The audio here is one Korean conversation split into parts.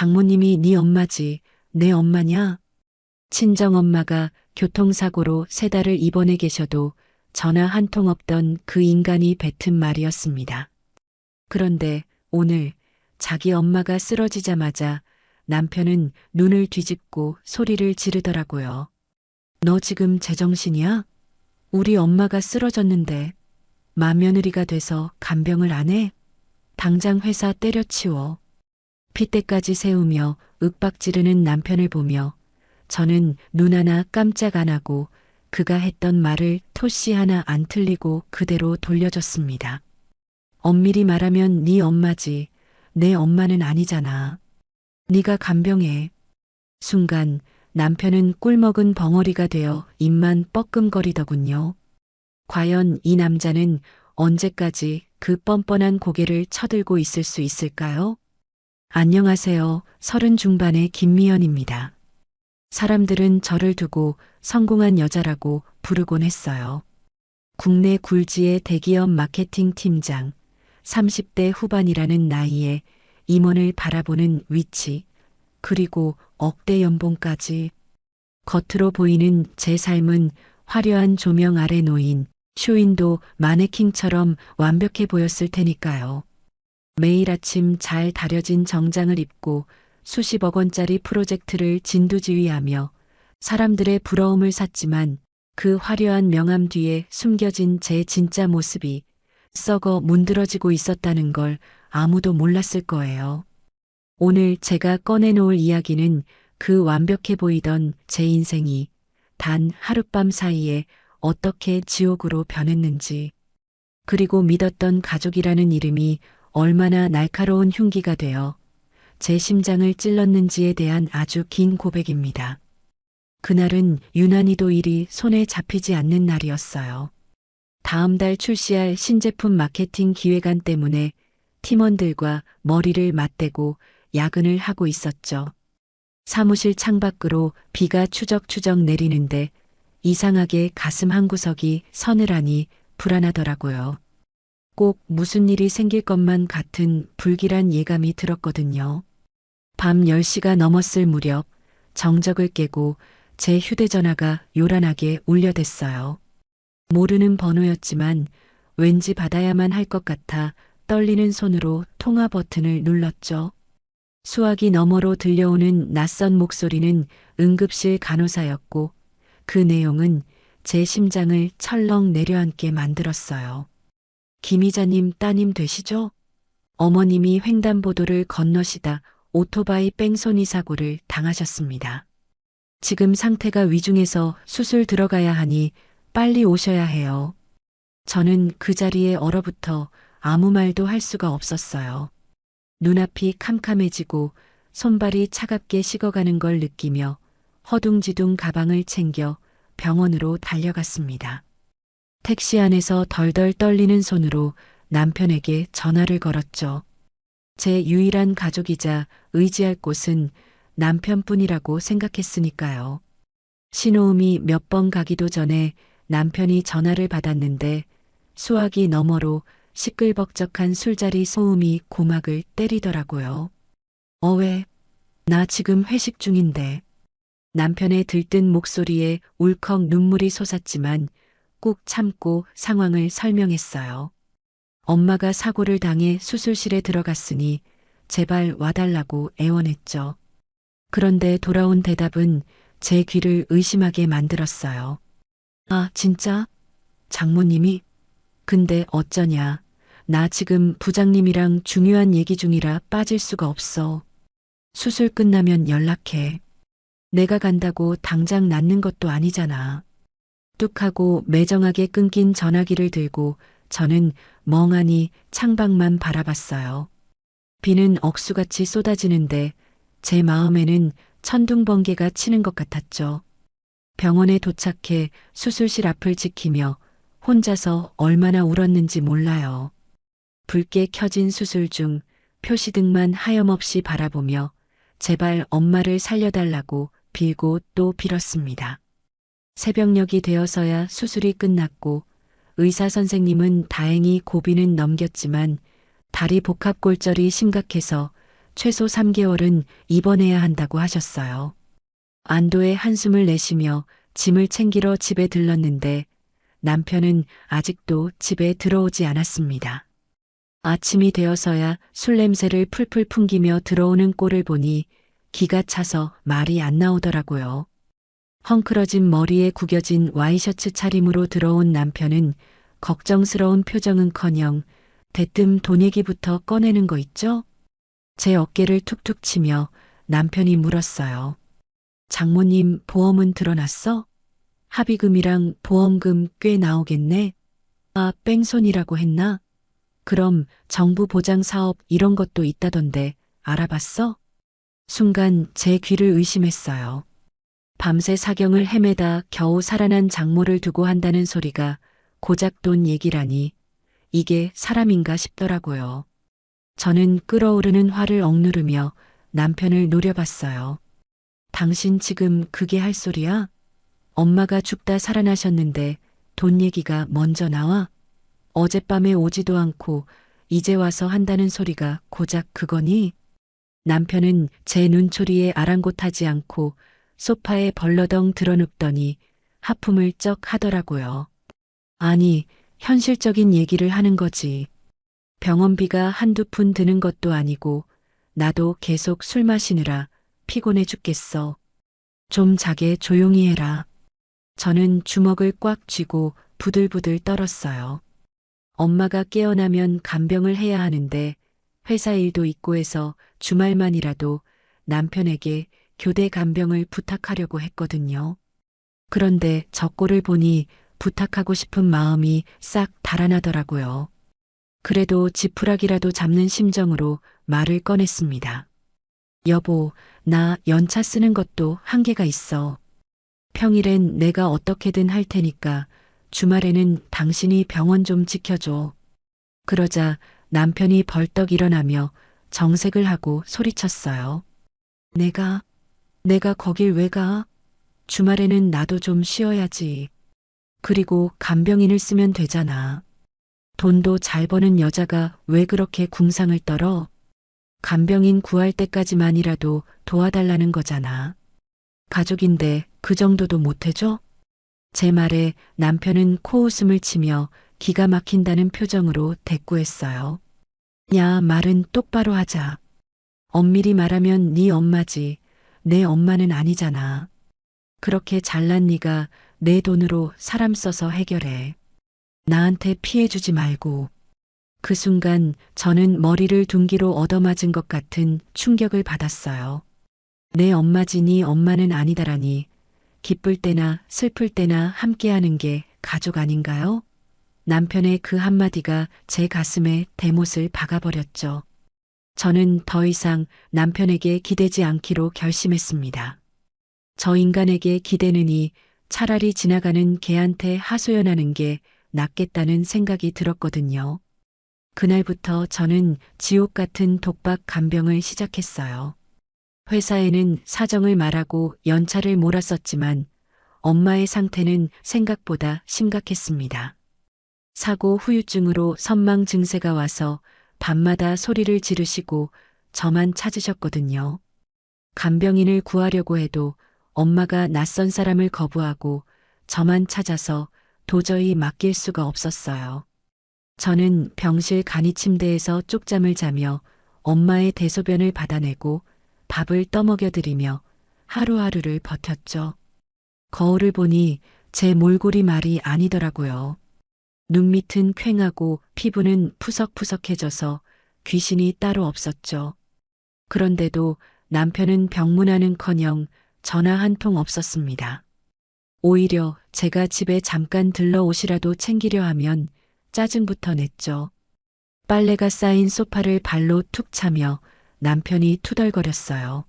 장모님이 네 엄마지, 내 엄마냐? 친정엄마가 교통사고로 3달을 입원해 계셔도 전화 한 통 없던 그 인간이 뱉은 말이었습니다. 그런데 오늘 자기 엄마가 쓰러지자마자 남편은 눈을 뒤집고 소리를 지르더라고요. 너 지금 제정신이야? 우리 엄마가 쓰러졌는데 맏며느리가 돼서 간병을 안 해? 당장 회사 때려치워. 핏대까지 세우며 윽박지르는 남편을 보며 저는 눈 하나 깜짝 안 하고 그가 했던 말을 토씨 하나 안 틀리고 그대로 돌려줬습니다. 엄밀히 말하면 네 엄마지 내 엄마는 아니잖아. 네가 간병해. 순간 남편은 꿀먹은 벙어리가 되어 입만 뻐끔거리더군요. 과연 이 남자는 언제까지 그 뻔뻔한 고개를 쳐들고 있을 수 있을까요? 안녕하세요. 30 중반의 김미연입니다. 사람들은 저를 두고 성공한 여자라고 부르곤 했어요. 국내 굴지의 대기업 마케팅 팀장, 30대 후반이라는 나이에 임원을 바라보는 위치, 그리고 억대 연봉까지. 겉으로 보이는 제 삶은 화려한 조명 아래 놓인 쇼윈도 마네킹처럼 완벽해 보였을 테니까요. 매일 아침 잘 다려진 정장을 입고 수십억 원짜리 프로젝트를 진두지휘하며 사람들의 부러움을 샀지만 그 화려한 명암 뒤에 숨겨진 제 진짜 모습이 썩어 문드러지고 있었다는 걸 아무도 몰랐을 거예요. 오늘 제가 꺼내놓을 이야기는 그 완벽해 보이던 제 인생이 단 하룻밤 사이에 어떻게 지옥으로 변했는지, 그리고 믿었던 가족이라는 이름이 얼마나 날카로운 흉기가 되어 제 심장을 찔렀는지에 대한 아주 긴 고백입니다. 그날은 유난히도 일이 손에 잡히지 않는 날이었어요. 다음 달 출시할 신제품 마케팅 기획안 때문에 팀원들과 머리를 맞대고 야근을 하고 있었죠. 사무실 창밖으로 비가 추적추적 내리는데 이상하게 가슴 한구석이 서늘하니 불안하더라고요. 꼭 무슨 일이 생길 것만 같은 불길한 예감이 들었거든요. 밤 10시가 넘었을 무렵 정적을 깨고 제 휴대전화가 요란하게 울려댔어요. 모르는 번호였지만 왠지 받아야만 할 것 같아 떨리는 손으로 통화 버튼을 눌렀죠. 수화기 너머로 들려오는 낯선 목소리는 응급실 간호사였고 그 내용은 제 심장을 철렁 내려앉게 만들었어요. 김 이자님 따님 되시죠? 어머님이 횡단보도를 건너시다 오토바이 뺑소니 사고를 당하셨습니다. 지금 상태가 위중해서 수술 들어가야 하니 빨리 오셔야 해요. 저는 그 자리에 얼어붙어 아무 말도 할 수가 없었어요. 눈앞이 캄캄해지고 손발이 차갑게 식어가는 걸 느끼며 허둥지둥 가방을 챙겨 병원으로 달려갔습니다. 택시 안에서 덜덜 떨리는 손으로 남편에게 전화를 걸었죠. 제 유일한 가족이자 의지할 곳은 남편뿐이라고 생각했으니까요. 신호음이 몇 번 가기도 전에 남편이 전화를 받았는데 수화기 너머로 시끌벅적한 술자리 소음이 고막을 때리더라고요. 왜? 나 지금 회식 중인데. 남편의 들뜬 목소리에 울컥 눈물이 솟았지만 꾹 참고 상황을 설명했어요. 엄마가 사고를 당해 수술실에 들어갔으니 제발 와달라고 애원했죠. 그런데 돌아온 대답은 제 귀를 의심하게 만들었어요. 아, 진짜? 장모님이? 근데 어쩌냐. 나 지금 부장님이랑 중요한 얘기 중이라 빠질 수가 없어. 수술 끝나면 연락해. 내가 간다고 당장 낫는 것도 아니잖아. 뚝 하고 매정하게 끊긴 전화기를 들고 저는 멍하니 창밖만 바라봤어요. 비는 억수같이 쏟아지는데 제 마음에는 천둥번개가 치는 것 같았죠. 병원에 도착해 수술실 앞을 지키며 혼자서 얼마나 울었는지 몰라요. 붉게 켜진 수술 중 표시등만 하염없이 바라보며 제발 엄마를 살려달라고 빌고 또 빌었습니다. 새벽녘이 되어서야 수술이 끝났고 의사 선생님은 다행히 고비는 넘겼지만 다리 복합골절이 심각해서 최소 3개월은 입원해야 한다고 하셨어요. 안도의 한숨을 내쉬며 짐을 챙기러 집에 들렀는데 남편은 아직도 집에 들어오지 않았습니다. 아침이 되어서야 술 냄새를 풀풀 풍기며 들어오는 꼴을 보니 기가 차서 말이 안 나오더라고요. 헝클어진 머리에 구겨진 와이셔츠 차림으로 들어온 남편은 걱정스러운 표정은커녕 대뜸 돈 얘기부터 꺼내는 거 있죠? 제 어깨를 툭툭 치며 남편이 물었어요. 장모님 보험은 들어놨어? 합의금이랑 보험금 꽤 나오겠네? 아, 뺑소니라고 했나? 그럼 정부 보장 사업 이런 것도 있다던데 알아봤어? 순간 제 귀를 의심했어요. 밤새 사경을 헤매다 겨우 살아난 장모를 두고 한다는 소리가 고작 돈 얘기라니 이게 사람인가 싶더라고요. 저는 끓어오르는 화를 억누르며 남편을 노려봤어요. 당신 지금 그게 할 소리야? 엄마가 죽다 살아나셨는데 돈 얘기가 먼저 나와? 어젯밤에 오지도 않고 이제 와서 한다는 소리가 고작 그거니? 남편은 제 눈초리에 아랑곳하지 않고 소파에 벌러덩 드러눕더니 하품을 쩍 하더라고요. 아니, 현실적인 얘기를 하는 거지. 병원비가 한두 푼 드는 것도 아니고 나도 계속 술 마시느라 피곤해 죽겠어. 좀 자게 조용히 해라. 저는 주먹을 꽉 쥐고 부들부들 떨었어요. 엄마가 깨어나면 간병을 해야 하는데 회사 일도 있고 해서 주말만이라도 남편에게 교대 간병을 부탁하려고 했거든요. 그런데 저 꼴을 보니 부탁하고 싶은 마음이 싹 달아나더라고요. 그래도 지푸라기라도 잡는 심정으로 말을 꺼냈습니다. 여보, 나 연차 쓰는 것도 한계가 있어. 평일엔 내가 어떻게든 할 테니까 주말에는 당신이 병원 좀 지켜줘. 그러자 남편이 벌떡 일어나며 정색을 하고 소리쳤어요. 내가 거길 왜 가? 주말에는 나도 좀 쉬어야지. 그리고 간병인을 쓰면 되잖아. 돈도 잘 버는 여자가 왜 그렇게 궁상을 떨어? 간병인 구할 때까지만이라도 도와달라는 거잖아. 가족인데 그 정도도 못해줘? 제 말에 남편은 코웃음을 치며 기가 막힌다는 표정으로 대꾸했어요. 야, 말은 똑바로 하자. 엄밀히 말하면 네 엄마지. 내 엄마는 아니잖아. 그렇게 잘난 네가 내 돈으로 사람 써서 해결해. 나한테 피해 주지 말고. 그 순간 저는 머리를 둔기로 얻어맞은 것 같은 충격을 받았어요. 내 엄마지 네 엄마는 아니다라니. 기쁠 때나 슬플 때나 함께하는 게 가족 아닌가요? 남편의 그 한마디가 제 가슴에 대못을 박아버렸죠. 저는 더 이상 남편에게 기대지 않기로 결심했습니다. 저 인간에게 기대느니 차라리 지나가는 개한테 하소연하는 게 낫겠다는 생각이 들었거든요. 그날부터 저는 지옥 같은 독박 간병을 시작했어요. 회사에는 사정을 말하고 연차를 몰았었지만 엄마의 상태는 생각보다 심각했습니다. 사고 후유증으로 선망 증세가 와서 밤마다 소리를 지르시고 저만 찾으셨거든요. 간병인을 구하려고 해도 엄마가 낯선 사람을 거부하고 저만 찾아서 도저히 맡길 수가 없었어요. 저는 병실 간이 침대에서 쪽잠을 자며 엄마의 대소변을 받아내고 밥을 떠먹여드리며 하루하루를 버텼죠. 거울을 보니 제 몰골이 말이 아니더라고요. 눈밑은 퀭하고 피부는 푸석푸석해져서 귀신이 따로 없었죠. 그런데도 남편은 병문안은커녕 전화 한 통 없었습니다. 오히려 제가 집에 잠깐 들러오시라도 챙기려 하면 짜증부터 냈죠. 빨래가 쌓인 소파를 발로 툭 차며 남편이 투덜거렸어요.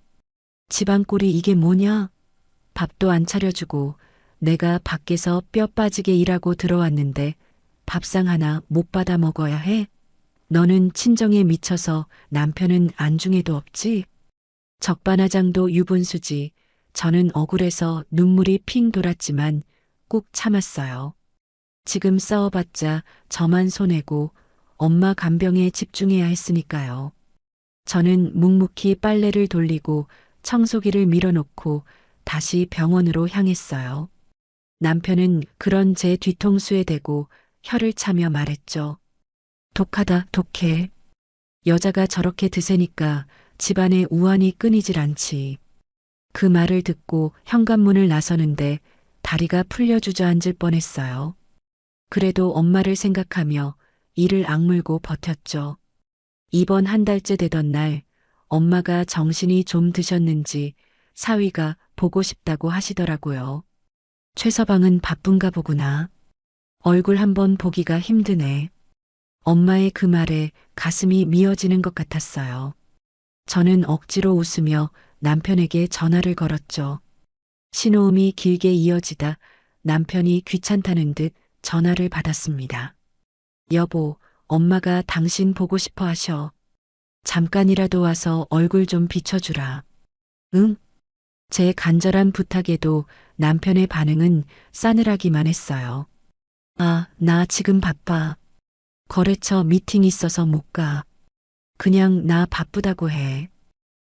집안 꼴이 이게 뭐냐? 밥도 안 차려주고 내가 밖에서 뼈 빠지게 일하고 들어왔는데 밥상 하나 못 받아 먹어야 해? 너는 친정에 미쳐서 남편은 안중에도 없지? 적반하장도 유분수지. 저는 억울해서 눈물이 핑 돌았지만 꾹 참았어요. 지금 싸워봤자 저만 손해고 엄마 간병에 집중해야 했으니까요. 저는 묵묵히 빨래를 돌리고 청소기를 밀어놓고 다시 병원으로 향했어요. 남편은 그런 제 뒤통수에 대고 혀를 차며 말했죠. 독하다, 독해. 여자가 저렇게 드세니까 집안에 우환이 끊이질 않지. 그 말을 듣고 현관문을 나서는데 다리가 풀려 주저앉을 뻔했어요. 그래도 엄마를 생각하며 이를 악물고 버텼죠. 입원 한 달째 되던 날 엄마가 정신이 좀 드셨는지 사위가 보고 싶다고 하시더라고요. 최서방은 바쁜가 보구나. 얼굴 한번 보기가 힘드네. 엄마의 그 말에 가슴이 미어지는 것 같았어요. 저는 억지로 웃으며 남편에게 전화를 걸었죠. 신호음이 길게 이어지다 남편이 귀찮다는 듯 전화를 받았습니다. 여보, 엄마가 당신 보고 싶어 하셔. 잠깐이라도 와서 얼굴 좀 비춰주라. 응? 제 간절한 부탁에도 남편의 반응은 싸늘하기만 했어요. 아, 나 지금 바빠. 거래처 미팅 있어서 못 가. 그냥 나 바쁘다고 해.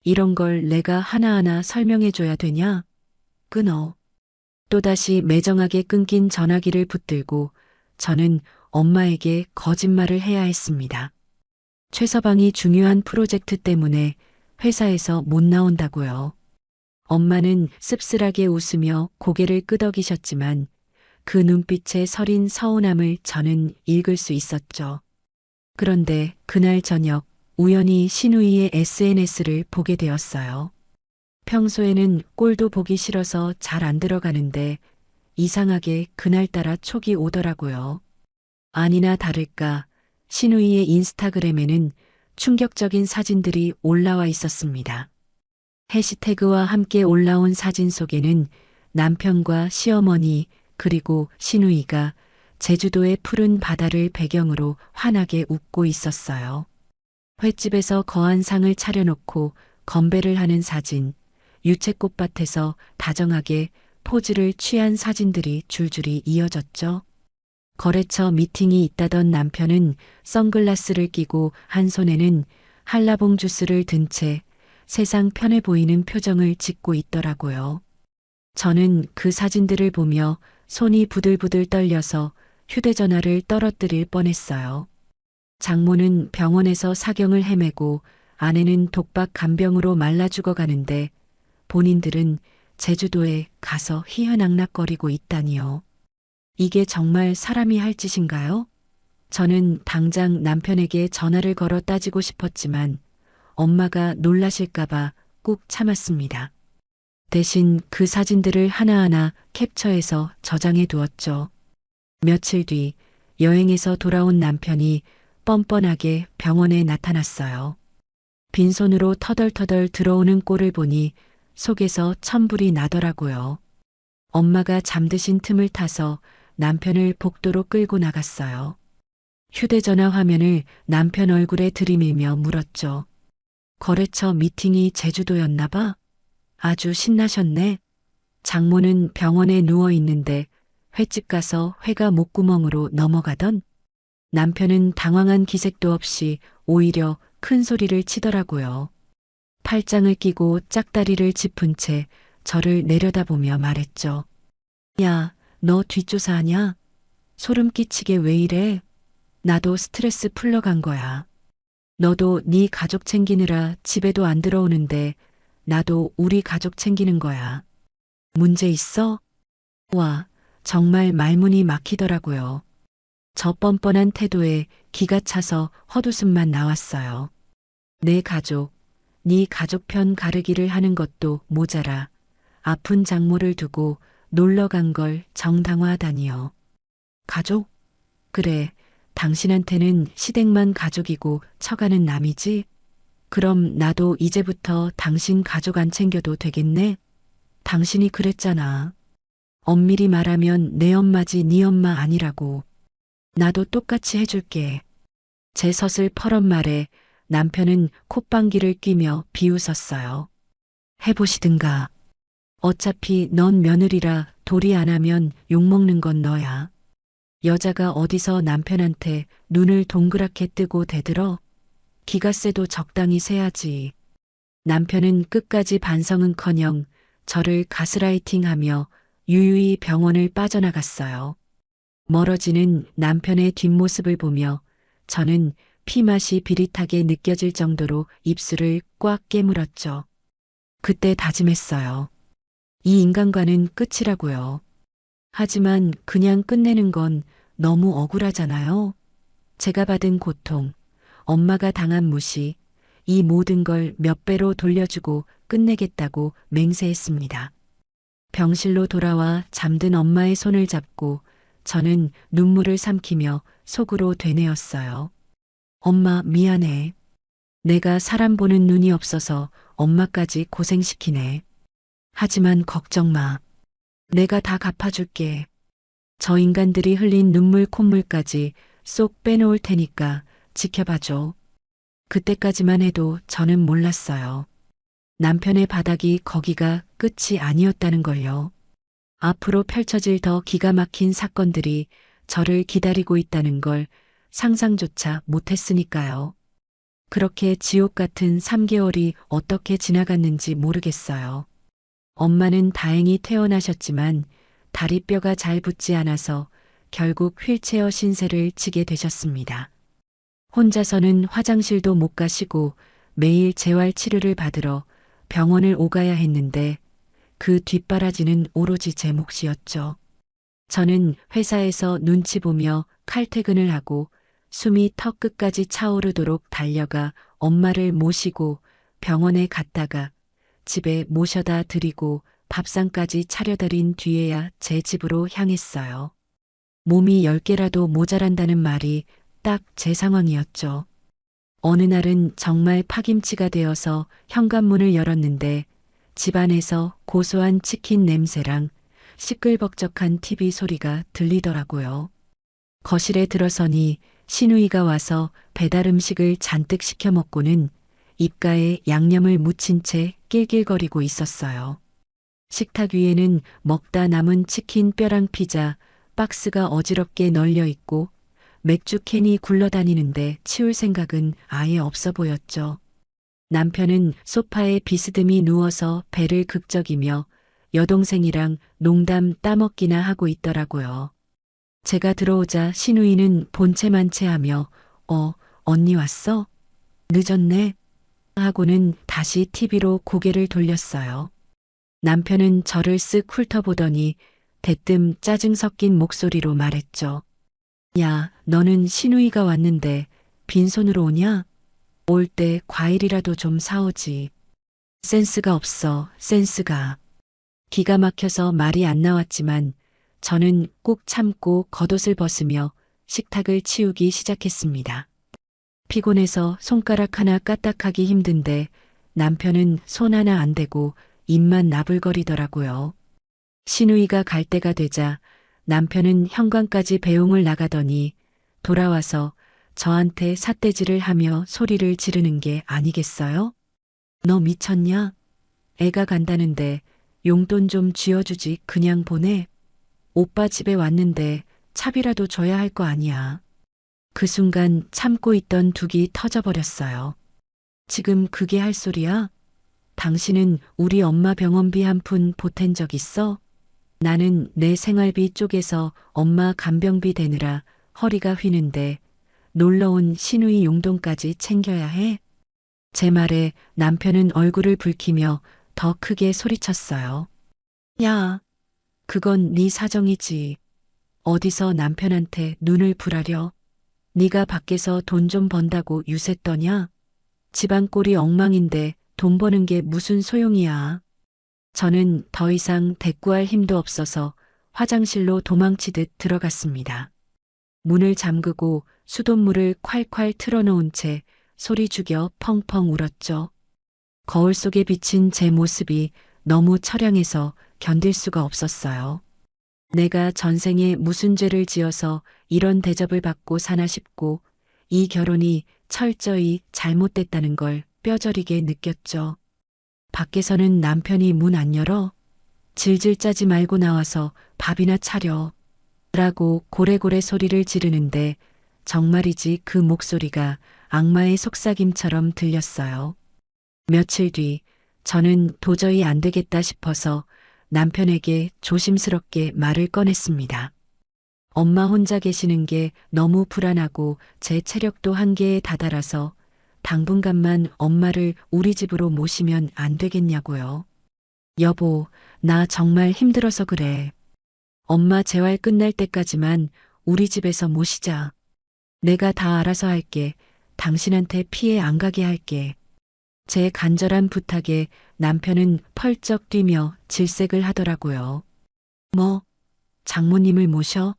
이런 걸 내가 하나하나 설명해줘야 되냐? 끊어. 또다시 매정하게 끊긴 전화기를 붙들고 저는 엄마에게 거짓말을 해야 했습니다. 최서방이 중요한 프로젝트 때문에 회사에서 못 나온다고요. 엄마는 씁쓸하게 웃으며 고개를 끄덕이셨지만 그 눈빛의 서린 서운함을 저는 읽을 수 있었죠. 그런데 그날 저녁 우연히 신우이의 SNS를 보게 되었어요. 평소에는 꼴도 보기 싫어서 잘 안 들어가는데 이상하게 그날따라 촉이 오더라고요. 아니나 다를까 신우이의 인스타그램에는 충격적인 사진들이 올라와 있었습니다. 해시태그와 함께 올라온 사진 속에는 남편과 시어머니 그리고 신우이가 제주도의 푸른 바다를 배경으로 환하게 웃고 있었어요. 횟집에서 거한상을 차려놓고 건배를 하는 사진, 유채꽃밭에서 다정하게 포즈를 취한 사진들이 줄줄이 이어졌죠. 거래처 미팅이 있다던 남편은 선글라스를 끼고 한 손에는 한라봉 주스를 든 채 세상 편해 보이는 표정을 짓고 있더라고요. 저는 그 사진들을 보며 손이 부들부들 떨려서 휴대전화를 떨어뜨릴 뻔했어요. 장모는 병원에서 사경을 헤매고 아내는 독박 간병으로 말라 죽어가는데 본인들은 제주도에 가서 희희낙낙거리고 있다니요. 이게 정말 사람이 할 짓인가요? 저는 당장 남편에게 전화를 걸어 따지고 싶었지만 엄마가 놀라실까봐 꾹 참았습니다. 대신 그 사진들을 하나하나 캡처해서 저장해 두었죠. 며칠 뒤 여행에서 돌아온 남편이 뻔뻔하게 병원에 나타났어요. 빈손으로 터덜터덜 들어오는 꼴을 보니 속에서 천불이 나더라고요. 엄마가 잠드신 틈을 타서 남편을 복도로 끌고 나갔어요. 휴대전화 화면을 남편 얼굴에 들이밀며 물었죠. 거래처 미팅이 제주도였나 봐? 아주 신나셨네. 장모는 병원에 누워 있는데 횟집 가서 회가 목구멍으로 넘어가던 남편은 당황한 기색도 없이 오히려 큰 소리를 치더라고요. 팔짱을 끼고 짝다리를 짚은 채 저를 내려다보며 말했죠. 야, 너 뒷조사하냐? 소름 끼치게 왜 이래? 나도 스트레스 풀러 간 거야. 너도 네 가족 챙기느라 집에도 안 들어오는데 나도 우리 가족 챙기는 거야. 문제 있어? 와, 정말 말문이 막히더라고요. 저 뻔뻔한 태도에 기가 차서 헛웃음만 나왔어요. 내 가족, 네 가족 편 가르기를 하는 것도 모자라 아픈 장모를 두고 놀러 간 걸 정당화하다니요. 가족? 그래, 당신한테는 시댁만 가족이고 처가는 남이지? 그럼 나도 이제부터 당신 가족 안 챙겨도 되겠네? 당신이 그랬잖아. 엄밀히 말하면 내 엄마지 네 엄마 아니라고. 나도 똑같이 해줄게. 제 서슬퍼런 말에 남편은 콧방귀를 뀌며 비웃었어요. 해보시든가. 어차피 넌 며느리라 도리 안 하면 욕먹는 건 너야. 여자가 어디서 남편한테 눈을 동그랗게 뜨고 대들어? 기가세도 적당히 세야지. 남편은 끝까지 반성은커녕 저를 가스라이팅하며 유유히 병원을 빠져나갔어요. 멀어지는 남편의 뒷모습을 보며 저는 피맛이 비릿하게 느껴질 정도로 입술을 꽉 깨물었죠. 그때 다짐했어요. 이 인간과는 끝이라고요. 하지만 그냥 끝내는 건 너무 억울하잖아요. 제가 받은 고통, 엄마가 당한 무시, 이 모든 걸 몇 배로 돌려주고 끝내겠다고 맹세했습니다. 병실로 돌아와 잠든 엄마의 손을 잡고 저는 눈물을 삼키며 속으로 되뇌었어요. 엄마 미안해. 내가 사람 보는 눈이 없어서 엄마까지 고생시키네. 하지만 걱정 마. 내가 다 갚아줄게. 저 인간들이 흘린 눈물 콧물까지 쏙 빼놓을 테니까 지켜봐줘. 그때까지만 해도 저는 몰랐어요. 남편의 바닥이 거기가 끝이 아니었다는 걸요. 앞으로 펼쳐질 더 기가 막힌 사건들이 저를 기다리고 있다는 걸 상상조차 못했으니까요. 그렇게 지옥 같은 3개월이 어떻게 지나갔는지 모르겠어요. 엄마는 다행히 퇴원하셨지만 다리뼈가 잘 붙지 않아서 결국 휠체어 신세를 지게 되셨습니다. 혼자서는 화장실도 못 가시고 매일 재활 치료를 받으러 병원을 오가야 했는데 그 뒷바라지는 오로지 제 몫이었죠. 저는 회사에서 눈치 보며 칼퇴근을 하고 숨이 턱 끝까지 차오르도록 달려가 엄마를 모시고 병원에 갔다가 집에 모셔다 드리고 밥상까지 차려드린 뒤에야 제 집으로 향했어요. 몸이 10개라도 모자란다는 말이 딱 제 상황이었죠. 어느 날은 정말 파김치가 되어서 현관문을 열었는데 집안에서 고소한 치킨 냄새랑 시끌벅적한 TV 소리가 들리더라고요. 거실에 들어서니 시누이가 와서 배달 음식을 잔뜩 시켜 먹고는 입가에 양념을 묻힌 채 낄낄거리고 있었어요. 식탁 위에는 먹다 남은 치킨 뼈랑 피자 박스가 어지럽게 널려 있고 맥주 캔이 굴러다니는데 치울 생각은 아예 없어 보였죠. 남편은 소파에 비스듬히 누워서 배를 극적이며 여동생이랑 농담 따먹기나 하고 있더라고요. 제가 들어오자 시누이는 본체만체하며 언니 왔어? 늦었네? 하고는 다시 TV로 고개를 돌렸어요. 남편은 저를 쓱 훑어보더니 대뜸 짜증 섞인 목소리로 말했죠. 야, 너는 시누이가 왔는데 빈손으로 오냐? 올 때 과일이라도 좀 사오지. 센스가 없어, 센스가. 기가 막혀서 말이 안 나왔지만 저는 꾹 참고 겉옷을 벗으며 식탁을 치우기 시작했습니다. 피곤해서 손가락 하나 까딱하기 힘든데 남편은 손 하나 안 대고 입만 나불거리더라고요. 시누이가 갈 때가 되자 남편은 현관까지 배웅을 나가더니 돌아와서 저한테 삿대질을 하며 소리를 지르는 게 아니겠어요? 너 미쳤냐? 애가 간다는데 용돈 좀 쥐어주지 그냥 보내. 오빠 집에 왔는데 차비라도 줘야 할 거 아니야. 그 순간 참고 있던 둑이 터져버렸어요. 지금 그게 할 소리야? 당신은 우리 엄마 병원비 한 푼 보탠 적 있어? 나는 내 생활비 쪼개서 엄마 간병비 대느라 허리가 휘는데 놀러온 시누이 용돈까지 챙겨야 해? 제 말에 남편은 얼굴을 붉히며 더 크게 소리쳤어요. 야, 그건 네 사정이지. 어디서 남편한테 눈을 부라려? 네가 밖에서 돈 좀 번다고 유세 떠냐? 집안 꼴이 엉망인데 돈 버는 게 무슨 소용이야. 저는 더 이상 대꾸할 힘도 없어서 화장실로 도망치듯 들어갔습니다. 문을 잠그고 수돗물을 콸콸 틀어놓은 채 소리 죽여 펑펑 울었죠. 거울 속에 비친 제 모습이 너무 처량해서 견딜 수가 없었어요. 내가 전생에 무슨 죄를 지어서 이런 대접을 받고 사나 싶고 이 결혼이 철저히 잘못됐다는 걸 뼈저리게 느꼈죠. 밖에서는 남편이 문 안 열어? 질질 짜지 말고 나와서 밥이나 차려. 라고 고래고래 소리를 지르는데 정말이지 그 목소리가 악마의 속삭임처럼 들렸어요. 며칠 뒤 저는 도저히 안 되겠다 싶어서 남편에게 조심스럽게 말을 꺼냈습니다. 엄마 혼자 계시는 게 너무 불안하고 제 체력도 한계에 다다라서 당분간만 엄마를 우리 집으로 모시면 안 되겠냐고요. 여보, 나 정말 힘들어서 그래. 엄마 재활 끝날 때까지만 우리 집에서 모시자. 내가 다 알아서 할게. 당신한테 피해 안 가게 할게. 제 간절한 부탁에 남편은 펄쩍 뛰며 질색을 하더라고요. 뭐, 장모님을 모셔?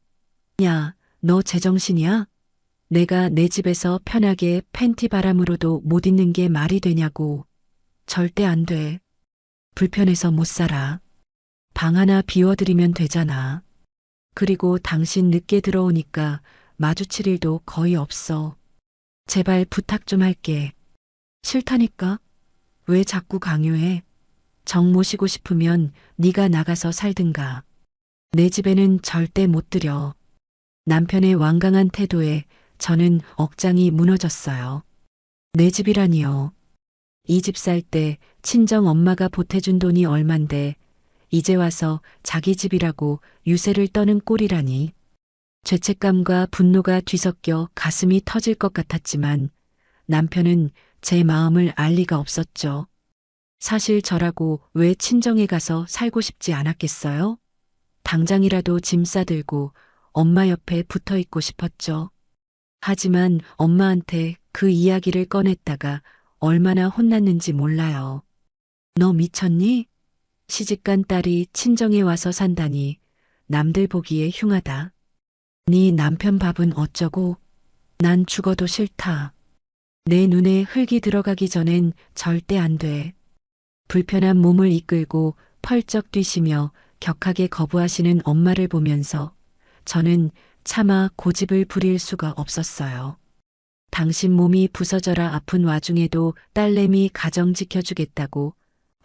야, 너 제정신이야? 내가 내 집에서 편하게 팬티 바람으로도 못 있는 게 말이 되냐고. 절대 안 돼. 불편해서 못 살아. 방 하나 비워드리면 되잖아. 그리고 당신 늦게 들어오니까 마주칠 일도 거의 없어. 제발 부탁 좀 할게. 싫다니까? 왜 자꾸 강요해? 정 모시고 싶으면 네가 나가서 살든가. 내 집에는 절대 못 들여. 남편의 완강한 태도에 저는 억장이 무너졌어요. 내 집이라니요. 이 집 살 때 친정 엄마가 보태준 돈이 얼만데 이제 와서 자기 집이라고 유세를 떠는 꼴이라니. 죄책감과 분노가 뒤섞여 가슴이 터질 것 같았지만 남편은 제 마음을 알 리가 없었죠. 사실 저라고 왜 친정에 가서 살고 싶지 않았겠어요? 당장이라도 짐 싸들고 엄마 옆에 붙어 있고 싶었죠. 하지만 엄마한테 그 이야기를 꺼냈다가 얼마나 혼났는지 몰라요. 너 미쳤니? 시집간 딸이 친정에 와서 산다니 남들 보기에 흉하다. 네 남편 밥은 어쩌고? 난 죽어도 싫다. 내 눈에 흙이 들어가기 전엔 절대 안 돼. 불편한 몸을 이끌고 펄쩍 뛰시며 격하게 거부하시는 엄마를 보면서 저는 차마 고집을 부릴 수가 없었어요. 당신 몸이 부서져라 아픈 와중에도 딸내미 가정 지켜주겠다고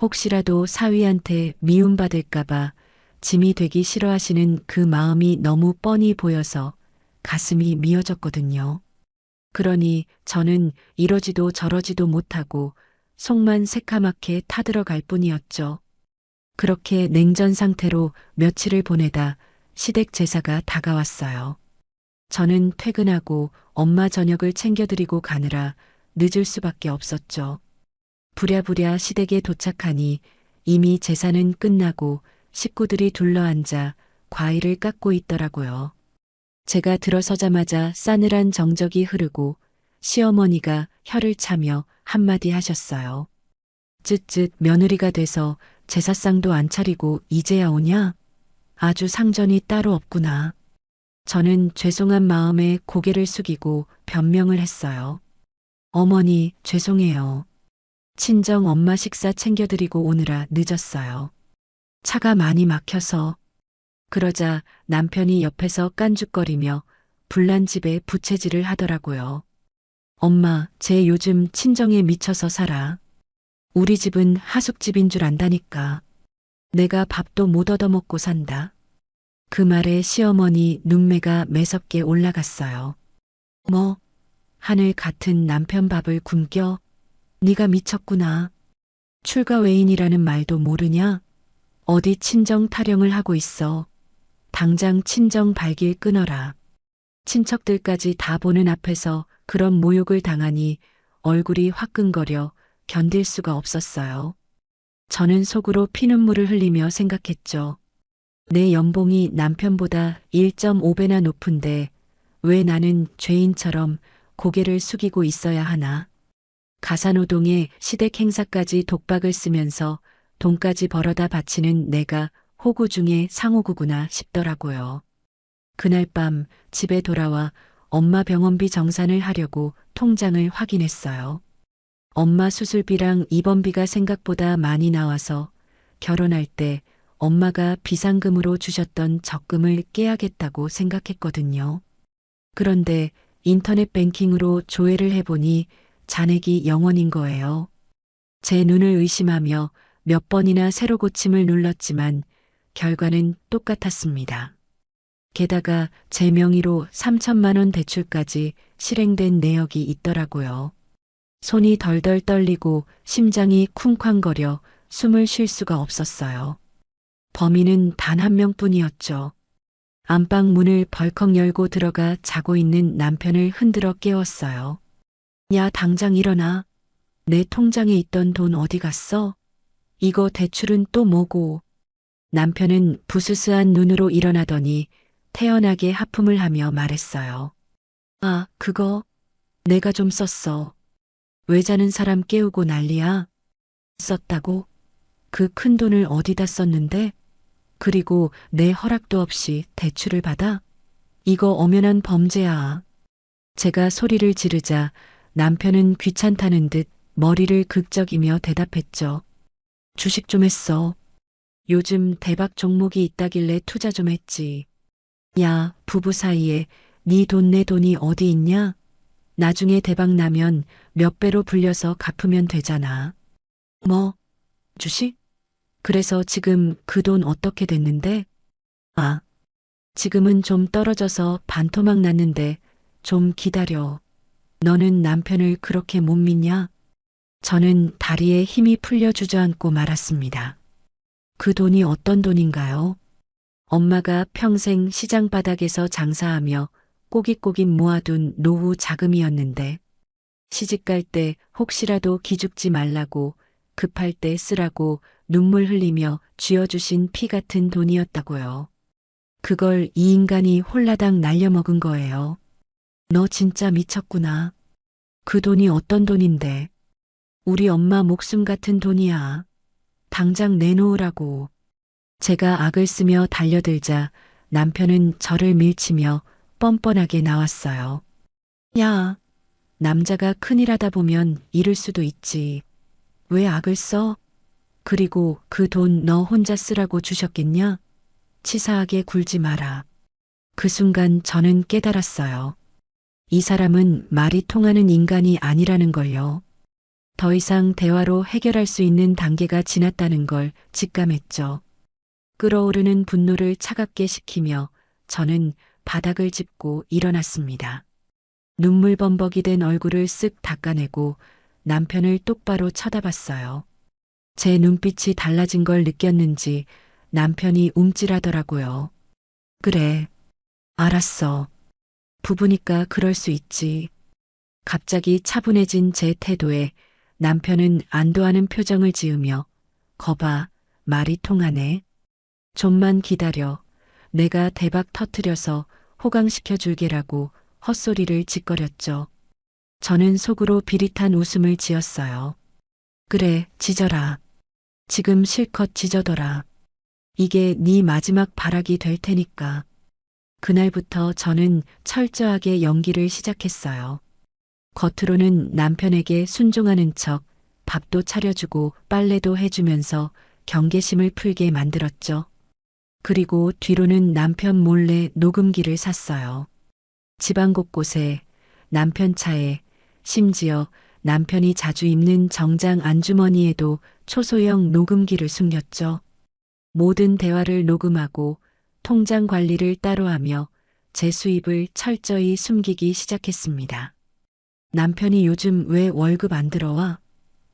혹시라도 사위한테 미움받을까봐 짐이 되기 싫어하시는 그 마음이 너무 뻔히 보여서 가슴이 미어졌거든요. 그러니 저는 이러지도 저러지도 못하고 속만 새카맣게 타들어갈 뿐이었죠. 그렇게 냉전 상태로 며칠을 보내다 시댁 제사가 다가왔어요. 저는 퇴근하고 엄마 저녁을 챙겨드리고 가느라 늦을 수밖에 없었죠. 부랴부랴 시댁에 도착하니 이미 제사는 끝나고 식구들이 둘러앉아 과일을 깎고 있더라고요. 제가 들어서자마자 싸늘한 정적이 흐르고 시어머니가 혀를 차며 한마디 하셨어요. 쯧쯧 며느리가 돼서 제사상도 안 차리고 이제야 오냐? 아주 상전이 따로 없구나. 저는 죄송한 마음에 고개를 숙이고 변명을 했어요. 어머니, 죄송해요. 친정 엄마 식사 챙겨드리고 오느라 늦었어요. 차가 많이 막혀서. 그러자 남편이 옆에서 깐죽거리며 불난 집에 부채질을 하더라고요. 엄마, 쟤 요즘 친정에 미쳐서 살아. 우리 집은 하숙집인 줄 안다니까. 내가 밥도 못 얻어먹고 산다. 그 말에 시어머니 눈매가 매섭게 올라갔어요. 뭐, 하늘 같은 남편 밥을 굶겨? 네가 미쳤구나. 출가 외인이라는 말도 모르냐? 어디 친정 타령을 하고 있어. 당장 친정 발길 끊어라. 친척들까지 다 보는 앞에서 그런 모욕을 당하니 얼굴이 화끈거려 견딜 수가 없었어요. 저는 속으로 피눈물을 흘리며 생각했죠. 내 연봉이 남편보다 1.5배나 높은데 왜 나는 죄인처럼 고개를 숙이고 있어야 하나. 가사노동에 시댁 행사까지 독박을 쓰면서 돈까지 벌어다 바치는 내가 호구 중에 상호구구나 싶더라고요. 그날 밤 집에 돌아와 엄마 병원비 정산을 하려고 통장을 확인했어요. 엄마 수술비랑 입원비가 생각보다 많이 나와서 결혼할 때 엄마가 비상금으로 주셨던 적금을 깨야겠다고 생각했거든요. 그런데 인터넷 뱅킹으로 조회를 해보니 잔액이 0원인 거예요. 제 눈을 의심하며 몇 번이나 새로 고침을 눌렀지만 결과는 똑같았습니다. 게다가 제 명의로 3천만 원 대출까지 실행된 내역이 있더라고요. 손이 덜덜 떨리고 심장이 쿵쾅거려 숨을 쉴 수가 없었어요. 범인은 단 한 명뿐이었죠. 안방 문을 벌컥 열고 들어가 자고 있는 남편을 흔들어 깨웠어요. 야, 당장 일어나. 내 통장에 있던 돈 어디 갔어? 이거 대출은 또 뭐고? 남편은 부스스한 눈으로 일어나더니 태연하게 하품을 하며 말했어요. 아, 그거 내가 좀 썼어. 왜 자는 사람 깨우고 난리야? 썼다고? 그 큰 돈을 어디다 썼는데? 그리고 내 허락도 없이 대출을 받아? 이거 엄연한 범죄야. 제가 소리를 지르자 남편은 귀찮다는 듯 머리를 극적이며 대답했죠. 주식 좀 했어. 요즘 대박 종목이 있다길래 투자 좀 했지. 야, 부부 사이에 네 돈 내 돈이 어디 있냐? 나중에 대박 나면 몇 배로 불려서 갚으면 되잖아. 뭐? 주식? 그래서 지금 그 돈 어떻게 됐는데? 아, 지금은 좀 떨어져서 반토막 났는데 좀 기다려. 너는 남편을 그렇게 못 믿냐? 저는 다리에 힘이 풀려 주저앉고 말았습니다. 그 돈이 어떤 돈인가요? 엄마가 평생 시장 바닥에서 장사하며 꼬깃꼬깃 모아둔 노후 자금이었는데 시집갈 때 혹시라도 기죽지 말라고 급할 때 쓰라고 눈물 흘리며 쥐어주신 피 같은 돈이었다고요. 그걸 이 인간이 홀라당 날려먹은 거예요. 너 진짜 미쳤구나. 그 돈이 어떤 돈인데? 우리 엄마 목숨 같은 돈이야. 당장 내놓으라고. 제가 악을 쓰며 달려들자 남편은 저를 밀치며 뻔뻔하게 나왔어요. 야, 남자가 큰일 하다 보면 이럴 수도 있지. 왜 악을 써? 그리고 그 돈 너 혼자 쓰라고 주셨겠냐? 치사하게 굴지 마라. 그 순간 저는 깨달았어요. 이 사람은 말이 통하는 인간이 아니라는 걸요. 더 이상 대화로 해결할 수 있는 단계가 지났다는 걸 직감했죠. 끓어오르는 분노를 차갑게 식히며 저는 바닥을 짚고 일어났습니다. 눈물 범벅이 된 얼굴을 쓱 닦아내고 남편을 똑바로 쳐다봤어요. 제 눈빛이 달라진 걸 느꼈는지 남편이 움찔하더라고요. 그래, 알았어. 부부니까 그럴 수 있지. 갑자기 차분해진 제 태도에 남편은 안도하는 표정을 지으며 거봐, 말이 통하네. 좀만 기다려. 내가 대박 터뜨려서 호강시켜 줄게라고 헛소리를 짓거렸죠. 저는 속으로 비릿한 웃음을 지었어요. 그래, 지져라. 지금 실컷 지져둬라. 이게 네 마지막 발악이 될 테니까. 그날부터 저는 철저하게 연기를 시작했어요. 겉으로는 남편에게 순종하는 척 밥도 차려주고 빨래도 해주면서 경계심을 풀게 만들었죠. 그리고 뒤로는 남편 몰래 녹음기를 샀어요. 집안 곳곳에, 남편 차에, 심지어 남편이 자주 입는 정장 안주머니에도 초소형 녹음기를 숨겼죠. 모든 대화를 녹음하고 통장 관리를 따로 하며 제 수입을 철저히 숨기기 시작했습니다. 남편이 요즘 왜 월급 안 들어와?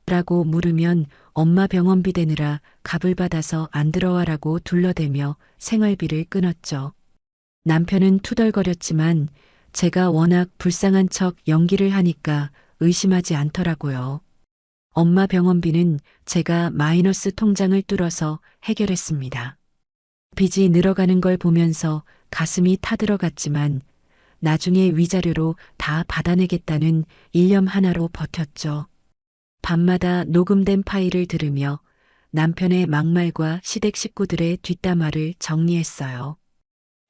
라고 물으면 엄마 병원비 대느라 갑을 받아서 안 들어와라고 둘러대며 생활비를 끊었죠. 남편은 투덜거렸지만 제가 워낙 불쌍한 척 연기를 하니까 의심하지 않더라고요. 엄마 병원비는 제가 마이너스 통장을 뚫어서 해결했습니다. 빚이 늘어가는 걸 보면서 가슴이 타들어갔지만 나중에 위자료로 다 받아내겠다는 일념 하나로 버텼죠. 밤마다 녹음된 파일을 들으며 남편의 막말과 시댁 식구들의 뒷담화를 정리했어요.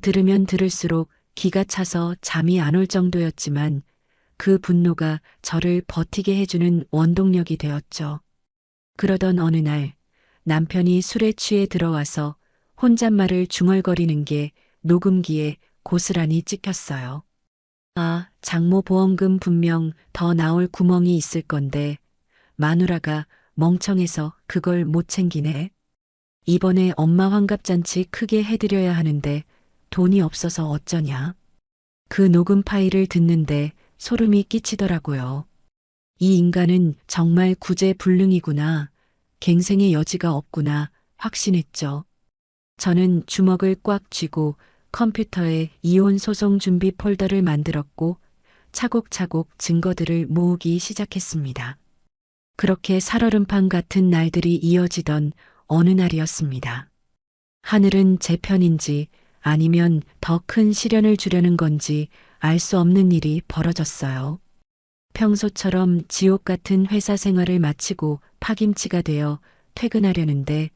들으면 들을수록 기가 차서 잠이 안 올 정도였지만 그 분노가 저를 버티게 해주는 원동력이 되었죠. 그러던 어느 날 남편이 술에 취해 들어와서 혼잣말을 중얼거리는 게 녹음기에 고스란히 찍혔어요. 아, 장모 보험금 분명 더 나올 구멍이 있을 건데 마누라가 멍청해서 그걸 못 챙기네. 이번에 엄마 환갑잔치 크게 해드려야 하는데 돈이 없어서 어쩌냐. 그 녹음 파일을 듣는데 소름이 끼치더라고요. 이 인간은 정말 구제불능이구나. 갱생의 여지가 없구나 확신했죠. 저는 주먹을 꽉 쥐고 컴퓨터에 이혼 소송 준비 폴더를 만들었고 차곡차곡 증거들을 모으기 시작했습니다. 그렇게 살얼음판 같은 날들이 이어지던 어느 날이었습니다. 하늘은 제 편인지 아니면 더 큰 시련을 주려는 건지 알 수 없는 일이 벌어졌어요. 평소처럼 지옥 같은 회사 생활을 마치고 파김치가 되어 퇴근하려는데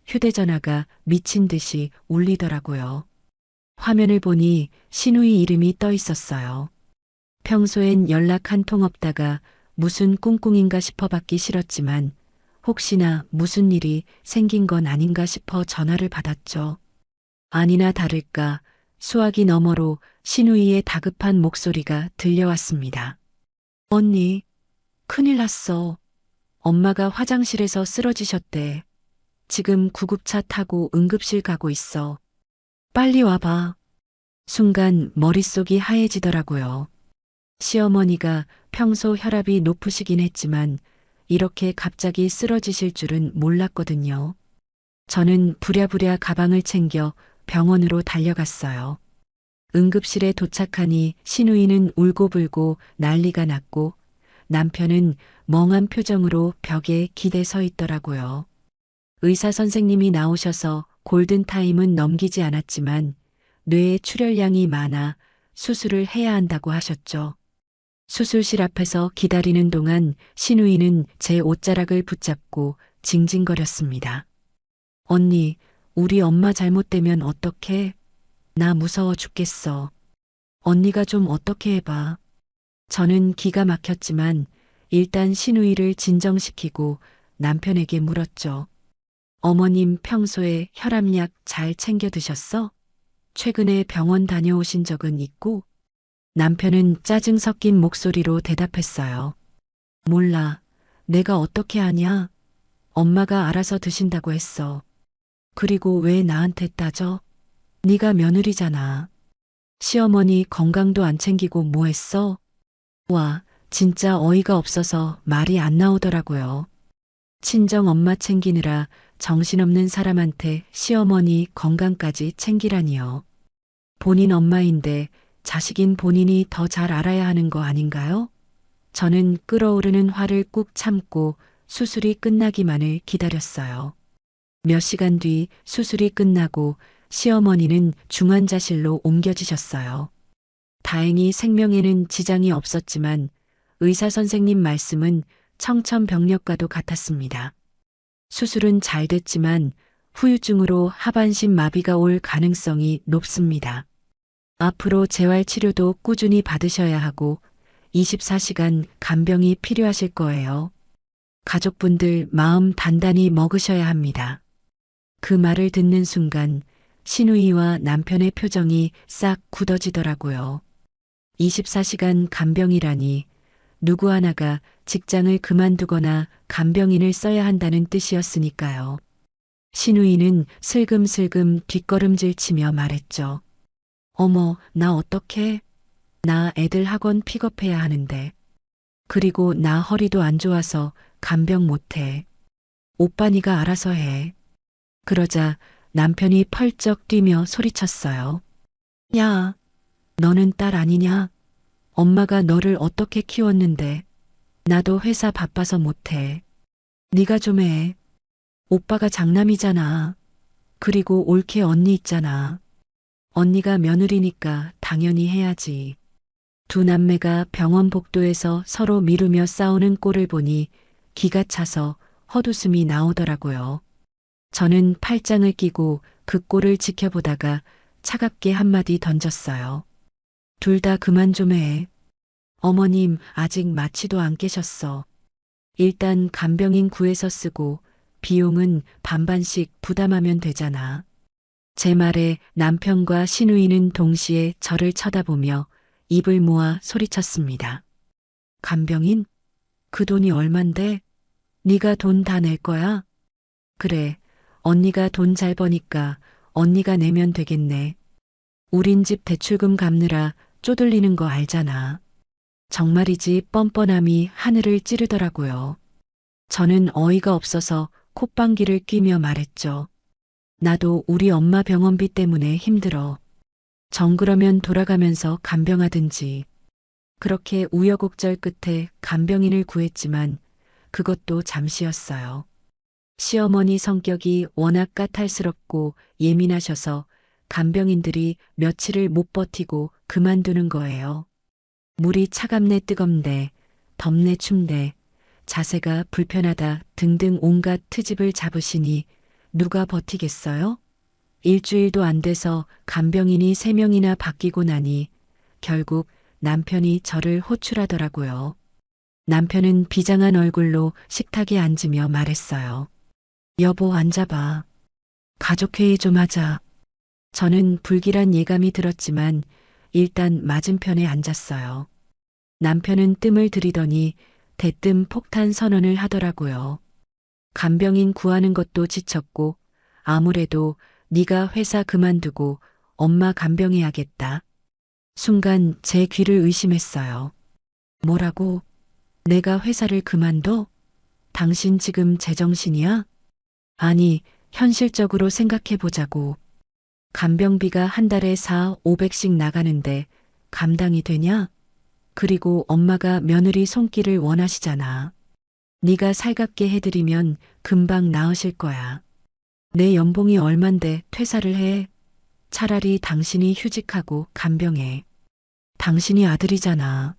휴대전화가 미친 듯이 울리더라고요. 화면을 보니 신우이 이름이 떠 있었어요. 평소엔 연락 한 통 없다가 무슨 꿍꿍인가 싶어 받기 싫었지만 혹시나 무슨 일이 생긴 건 아닌가 싶어 전화를 받았죠. 아니나 다를까 수화기 너머로 신우이의 다급한 목소리가 들려왔습니다. 언니, 큰일 났어. 엄마가 화장실에서 쓰러지셨대. 지금 구급차 타고 응급실 가고 있어. 빨리 와봐. 순간 머릿속이 하얘지더라고요. 시어머니가 평소 혈압이 높으시긴 했지만 이렇게 갑자기 쓰러지실 줄은 몰랐거든요. 저는 부랴부랴 가방을 챙겨 병원으로 달려갔어요. 응급실에 도착하니 신우이는 울고불고 난리가 났고 남편은 멍한 표정으로 벽에 기대 서 있더라고요. 의사 선생님이 나오셔서 골든타임은 넘기지 않았지만 뇌에 출혈량이 많아 수술을 해야 한다고 하셨죠. 수술실 앞에서 기다리는 동안 신우이는 제 옷자락을 붙잡고 징징거렸습니다. 언니, 우리 엄마 잘못되면 어떡해? 나 무서워 죽겠어. 언니가 좀 어떻게 해봐. 저는 기가 막혔지만 일단 신우이를 진정시키고 남편에게 물었죠. 어머님 평소에 혈압약 잘 챙겨 드셨어? 최근에 병원 다녀오신 적은 있고? 남편은 짜증 섞인 목소리로 대답했어요. 몰라. 내가 어떻게 아냐? 엄마가 알아서 드신다고 했어. 그리고 왜 나한테 따져? 네가 며느리잖아. 시어머니 건강도 안 챙기고 뭐 했어? 와, 진짜 어이가 없어서 말이 안 나오더라고요. 친정 엄마 챙기느라 정신없는 사람한테 시어머니 건강까지 챙기라니요. 본인 엄마인데 자식인 본인이 더 잘 알아야 하는 거 아닌가요? 저는 끓어오르는 화를 꾹 참고 수술이 끝나기만을 기다렸어요. 몇 시간 뒤 수술이 끝나고 시어머니는 중환자실로 옮겨지셨어요. 다행히 생명에는 지장이 없었지만 의사 선생님 말씀은 청천벽력과도 같았습니다. 수술은 잘 됐지만 후유증으로 하반신 마비가 올 가능성이 높습니다. 앞으로 재활 치료도 꾸준히 받으셔야 하고 24시간 간병이 필요하실 거예요. 가족분들 마음 단단히 먹으셔야 합니다. 그 말을 듣는 순간 신우이와 남편의 표정이 싹 굳어지더라고요. 24시간 간병이라니 누구 하나가 직장을 그만두거나 간병인을 써야 한다는 뜻이었으니까요. 신우이는 슬금슬금 뒷걸음질 치며 말했죠. 어머, 나 어떡해? 나 애들 학원 픽업해야 하는데. 그리고 나 허리도 안 좋아서 간병 못해. 오빠 네가 알아서 해. 그러자 남편이 펄쩍 뛰며 소리쳤어요. 야, 너는 딸 아니냐? 엄마가 너를 어떻게 키웠는데. 나도 회사 바빠서 못해. 네가 좀 해. 오빠가 장남이잖아. 그리고 올케 언니 있잖아. 언니가 며느리니까 당연히 해야지. 두 남매가 병원 복도에서 서로 미루며 싸우는 꼴을 보니 기가 차서 헛웃음이 나오더라고요. 저는 팔짱을 끼고 그 꼴을 지켜보다가 차갑게 한마디 던졌어요. 둘 다 그만 좀 해. 어머님 아직 마취도 안 깨셨어. 일단 간병인 구해서 쓰고 비용은 반반씩 부담하면 되잖아. 제 말에 남편과 신우이는 동시에 저를 쳐다보며 입을 모아 소리쳤습니다. 간병인? 그 돈이 얼만데? 네가 돈 다 낼 거야? 그래, 언니가 돈 잘 버니까 언니가 내면 되겠네. 우린 집 대출금 갚느라 쪼들리는 거 알잖아. 정말이지 뻔뻔함이 하늘을 찌르더라고요. 저는 어이가 없어서 콧방귀를 뀌며 말했죠. 나도 우리 엄마 병원비 때문에 힘들어. 정그러면 돌아가면서 간병하든지. 그렇게 우여곡절 끝에 간병인을 구했지만 그것도 잠시였어요. 시어머니 성격이 워낙 까탈스럽고 예민하셔서 간병인들이 며칠을 못 버티고 그만두는 거예요. 물이 차갑네 뜨겁네, 덥네 춥네, 자세가 불편하다 등등 온갖 트집을 잡으시니 누가 버티겠어요? 일주일도 안 돼서 간병인이 3명이나 바뀌고 나니 결국 남편이 저를 호출하더라고요. 남편은 비장한 얼굴로 식탁에 앉으며 말했어요. 여보 앉아봐. 가족회의 좀 하자. 저는 불길한 예감이 들었지만 일단 맞은편에 앉았어요. 남편은 뜸을 들이더니 대뜸 폭탄 선언을 하더라고요. 간병인 구하는 것도 지쳤고 아무래도 네가 회사 그만두고 엄마 간병해야겠다. 순간 제 귀를 의심했어요. 뭐라고? 내가 회사를 그만둬? 당신 지금 제정신이야? 아니, 현실적으로 생각해 보자고. 간병비가 한 달에 4,500씩 나가는데 감당이 되냐? 그리고 엄마가 며느리 손길을 원하시잖아. 네가 살갑게 해드리면 금방 나으실 거야. 내 연봉이 얼만데 퇴사를 해? 차라리 당신이 휴직하고 간병해. 당신이 아들이잖아.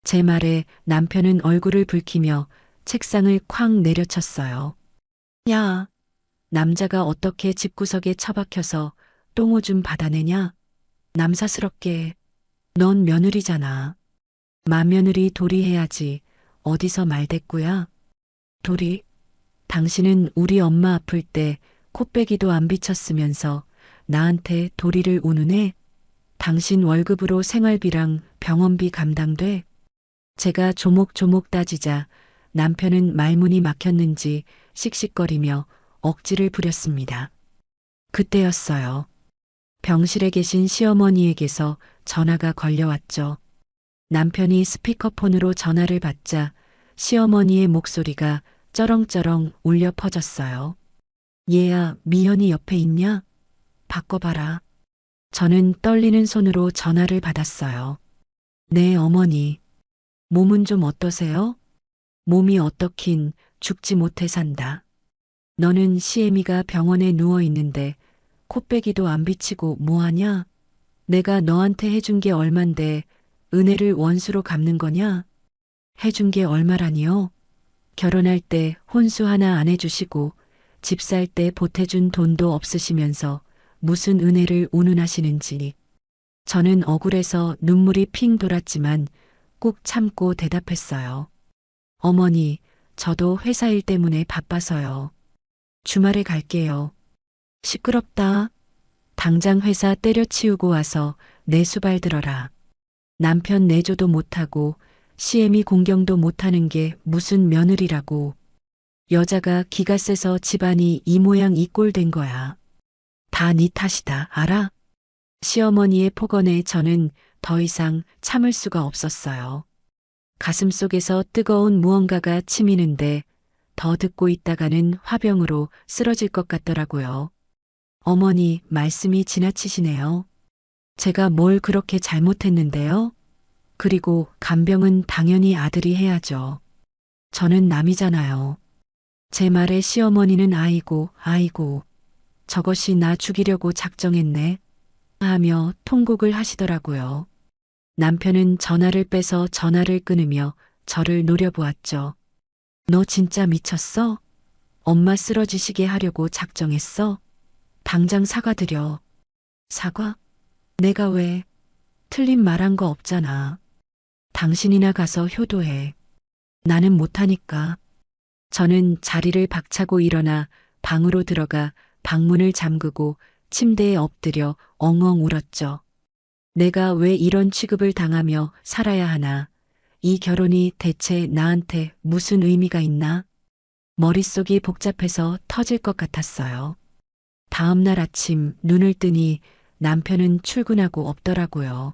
제 말에 남편은 얼굴을 붉히며 책상을 쾅 내려쳤어요. 야, 남자가 어떻게 집구석에 처박혀서 똥오줌 받아내냐? 남사스럽게. 넌 며느리잖아. 맏며느리 도리해야지. 어디서 말대꾸야? 도리? 당신은 우리 엄마 아플 때 코빼기도 안 비쳤으면서 나한테 도리를 우는애? 당신 월급으로 생활비랑 병원비 감당돼? 제가 조목조목 따지자 남편은 말문이 막혔는지 씩씩거리며 억지를 부렸습니다. 그때였어요. 병실에 계신 시어머니에게서 전화가 걸려왔죠. 남편이 스피커폰으로 전화를 받자 시어머니의 목소리가 쩌렁쩌렁 울려 퍼졌어요. 얘야, 미연이 옆에 있냐? 바꿔봐라. 저는 떨리는 손으로 전화를 받았어요. 네, 어머니. 몸은 좀 어떠세요? 몸이 어떻긴 죽지 못해 산다. 너는 시애미가 병원에 누워 있는데 코빼기도 안 비치고 뭐하냐? 내가 너한테 해준 게 얼만데 은혜를 원수로 갚는 거냐? 해준 게 얼마라니요? 결혼할 때 혼수 하나 안 해주시고 집 살 때 보태준 돈도 없으시면서 무슨 은혜를 운운하시는지. 저는 억울해서 눈물이 핑 돌았지만 꾹 참고 대답했어요. 어머니, 저도 회사 일 때문에 바빠서요. 주말에 갈게요. 시끄럽다. 당장 회사 때려치우고 와서 내 수발 들어라. 남편 내조도 못하고 시애미 공경도 못하는 게 무슨 며느리라고. 여자가 기가 세서 집안이 이 모양 이 꼴 된 거야. 다 네 탓이다, 알아? 시어머니의 폭언에 저는 더 이상 참을 수가 없었어요. 가슴속에서 뜨거운 무언가가 치미는데 더 듣고 있다가는 화병으로 쓰러질 것 같더라고요. 어머니, 말씀이 지나치시네요. 제가 뭘 그렇게 잘못했는데요? 그리고 간병은 당연히 아들이 해야죠. 저는 남이잖아요. 제 말에 시어머니는 아이고, 아이고, 저것이 나 죽이려고 작정했네. 하며 통곡을 하시더라고요. 남편은 전화를 빼서 전화를 끊으며 저를 노려보았죠. 너 진짜 미쳤어? 엄마 쓰러지시게 하려고 작정했어? 당장 사과드려. 사과? 내가 왜? 틀린 말한 거 없잖아. 당신이나 가서 효도해. 나는 못하니까. 저는 자리를 박차고 일어나 방으로 들어가 방문을 잠그고 침대에 엎드려 엉엉 울었죠. 내가 왜 이런 취급을 당하며 살아야 하나? 이 결혼이 대체 나한테 무슨 의미가 있나? 머릿속이 복잡해서 터질 것 같았어요. 다음 날 아침 눈을 뜨니 남편은 출근하고 없더라고요.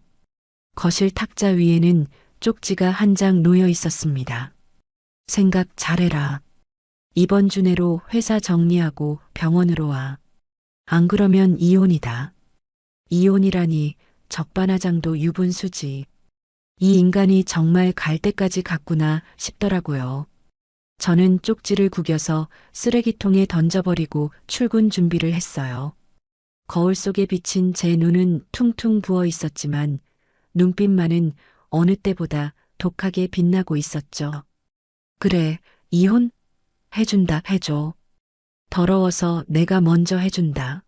거실 탁자 위에는 쪽지가 한 장 놓여 있었습니다. 생각 잘해라. 이번 주 내로 회사 정리하고 병원으로 와. 안 그러면 이혼이다. 이혼이라니 적반하장도 유분수지. 이 인간이 정말 갈 때까지 갔구나 싶더라고요. 저는 쪽지를 구겨서 쓰레기통에 던져버리고 출근 준비를 했어요. 거울 속에 비친 제 눈은 퉁퉁 부어 있었지만 눈빛만은 어느 때보다 독하게 빛나고 있었죠. 그래, 이혼? 해준다, 해줘. 더러워서 내가 먼저 해준다.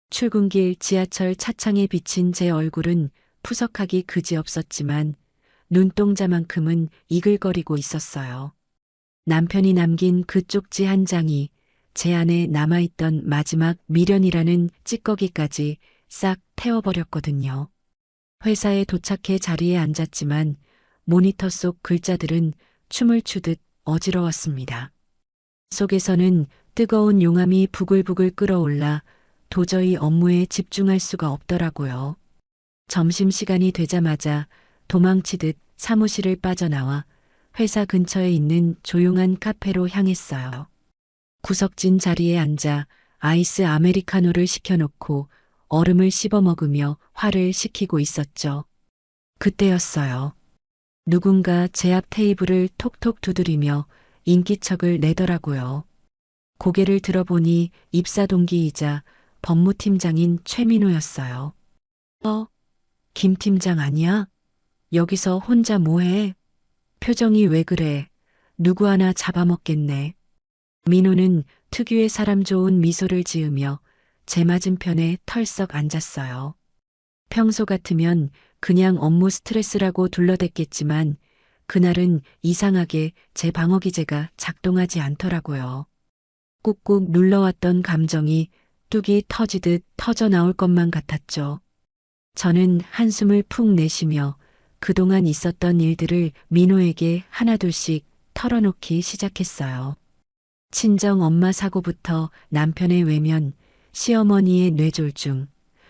출근길 지하철 차창에 비친 제 얼굴은 푸석하기 그지없었지만 눈동자만큼은 이글거리고 있었어요. 남편이 남긴 그 쪽지 한 장이 제 안에 남아있던 마지막 미련이라는 찌꺼기까지 싹 태워버렸거든요. 회사에 도착해 자리에 앉았지만 모니터 속 글자들은 춤을 추듯 어지러웠습니다. 속에서는 뜨거운 용암이 부글부글 끓어올라 도저히 업무에 집중할 수가 없더라고요. 점심시간이 되자마자 도망치듯 사무실을 빠져나와 회사 근처에 있는 조용한 카페로 향했어요. 구석진 자리에 앉아 아이스 아메리카노를 시켜놓고 얼음을 씹어 먹으며 화를 식히고 있었죠. 그때였어요. 누군가 제 앞 테이블을 톡톡 두드리며 인기척을 내더라고요. 고개를 들어보니 입사 동기이자 법무팀장인 최민호였어요. 김 팀장 아니야? 여기서 혼자 뭐해? 표정이 왜 그래? 누구 하나 잡아먹겠네. 민호는 특유의 사람 좋은 미소를 지으며 제 맞은편에 털썩 앉았어요. 평소 같으면 그냥 업무 스트레스라고 둘러댔겠지만 그날은 이상하게 제 방어 기제가 작동하지 않더라고요. 꾹꾹 눌러왔던 감정이 뚝이 터지듯 터져 나올 것만 같았죠. 저는 한숨을 푹 내쉬며 그동안 있었던 일들을 민호에게 하나둘씩 털어놓기 시작했어요. 친정 엄마 사고부터 남편의 외면, 시어머니의 뇌졸중,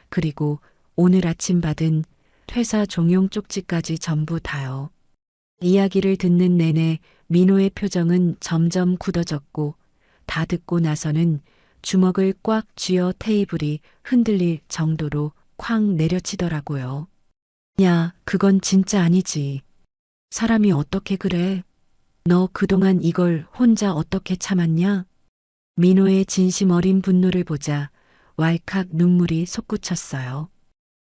그리고 오늘 아침 받은 퇴사 종용 쪽지까지 전부 다요. 이야기를 듣는 내내 민호의 표정은 점점 굳어졌고 다 듣고 나서는 주먹을 꽉 쥐어 테이블이 흔들릴 정도로 쾅 내려치더라고요. 야, 그건 진짜 아니지. 사람이 어떻게 그래? 너 그동안 이걸 혼자 어떻게 참았냐? 민호의 진심 어린 분노를 보자 왈칵 눈물이 솟구쳤어요.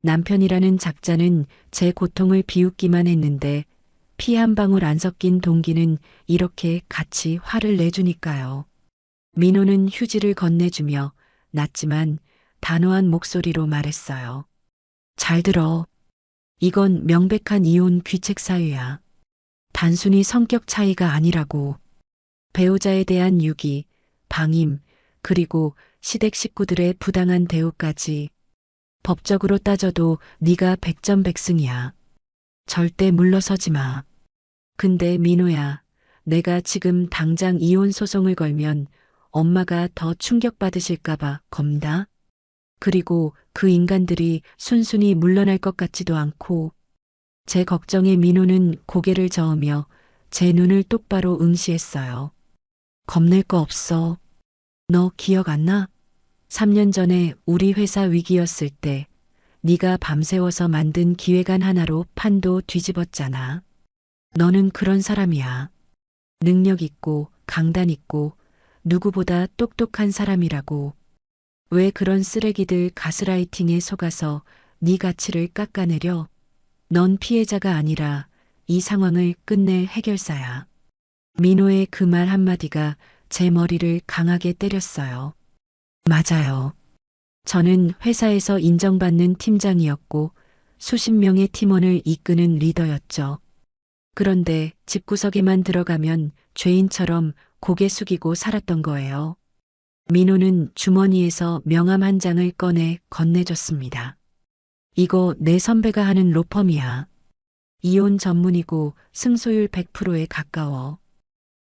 남편이라는 작자는 제 고통을 비웃기만 했는데 피 한 방울 안 섞인 동기는 이렇게 같이 화를 내주니까요. 민호는 휴지를 건네주며 낮지만 단호한 목소리로 말했어요. 잘 들어. 이건 명백한 이혼 귀책 사유야. 단순히 성격 차이가 아니라고. 배우자에 대한 유기, 방임, 그리고 시댁 식구들의 부당한 대우까지. 법적으로 따져도 네가 백전백승이야. 절대 물러서지 마. 근데 민호야, 내가 지금 당장 이혼 소송을 걸면 엄마가 더 충격받으실까봐 겁니다. 그리고 그 인간들이 순순히 물러날 것 같지도 않고 제 걱정에 민호는 고개를 저으며 제 눈을 똑바로 응시했어요. 겁낼 거 없어. 너 기억 안 나? 3년 전에 우리 회사 위기였을 때 네가 밤새워서 만든 기획안 하나로 판도 뒤집었잖아. 너는 그런 사람이야. 능력 있고 강단 있고 누구보다 똑똑한 사람이라고. 왜 그런 쓰레기들 가스라이팅에 속아서 네 가치를 깎아내려? 넌 피해자가 아니라 이 상황을 끝낼 해결사야. 민호의 그 말 한마디가 제 머리를 강하게 때렸어요. 맞아요. 저는 회사에서 인정받는 팀장이었고 수십 명의 팀원을 이끄는 리더였죠. 그런데 집구석에만 들어가면 죄인처럼 고개 숙이고 살았던 거예요. 민호는 주머니에서 명함 한 장을 꺼내 건네줬습니다. 이거 내 선배가 하는 로펌이야. 이혼 전문이고 승소율 100%에 가까워.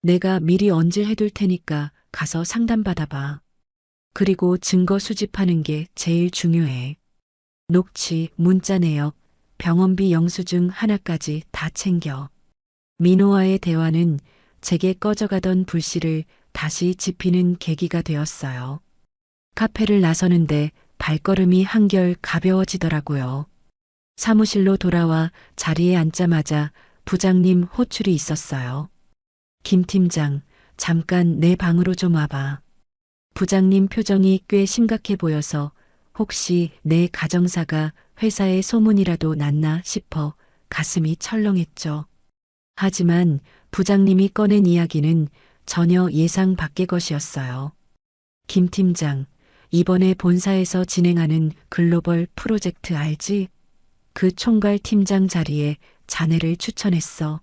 내가 미리 언질해둘 테니까 가서 상담받아봐. 그리고 증거 수집하는 게 제일 중요해. 녹취, 문자 내역, 병원비 영수증 하나까지 다 챙겨. 민호와의 대화는 제게 꺼져가던 불씨를 다시 지피는 계기가 되었어요. 카페를 나서는데 발걸음이 한결 가벼워지더라고요. 사무실로 돌아와 자리에 앉자마자 부장님 호출이 있었어요. 김 팀장, 잠깐 내 방으로 좀 와봐. 부장님 표정이 꽤 심각해 보여서 혹시 내 가정사가 회사에 소문이라도 났나 싶어 가슴이 철렁했죠. 하지만 부장님이 꺼낸 이야기는 전혀 예상 밖의 것이었어요. 김 팀장, 이번에 본사에서 진행하는 글로벌 프로젝트 알지? 그 총괄 팀장 자리에 자네를 추천했어.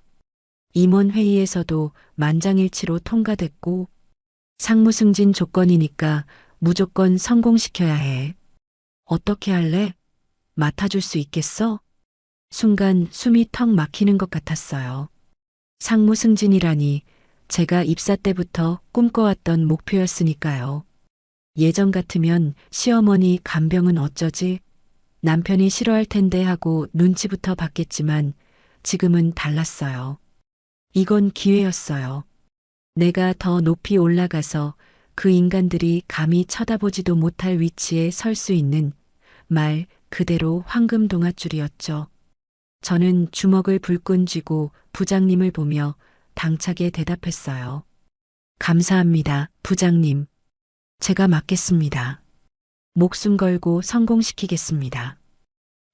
임원회의에서도 만장일치로 통과됐고 상무 승진 조건이니까 무조건 성공시켜야 해. 어떻게 할래? 맡아줄 수 있겠어? 순간 숨이 턱 막히는 것 같았어요. 상무 승진이라니 제가 입사 때부터 꿈꿔왔던 목표였으니까요. 예전 같으면 시어머니 간병은 어쩌지? 남편이 싫어할 텐데 하고 눈치부터 봤겠지만 지금은 달랐어요. 이건 기회였어요. 내가 더 높이 올라가서 그 인간들이 감히 쳐다보지도 못할 위치에 설 수 있는 말 그대로 황금 동아줄이었죠. 저는 주먹을 불끈 쥐고 부장님을 보며 당차게 대답했어요. 감사합니다, 부장님. 제가 맡겠습니다. 목숨 걸고 성공시키겠습니다.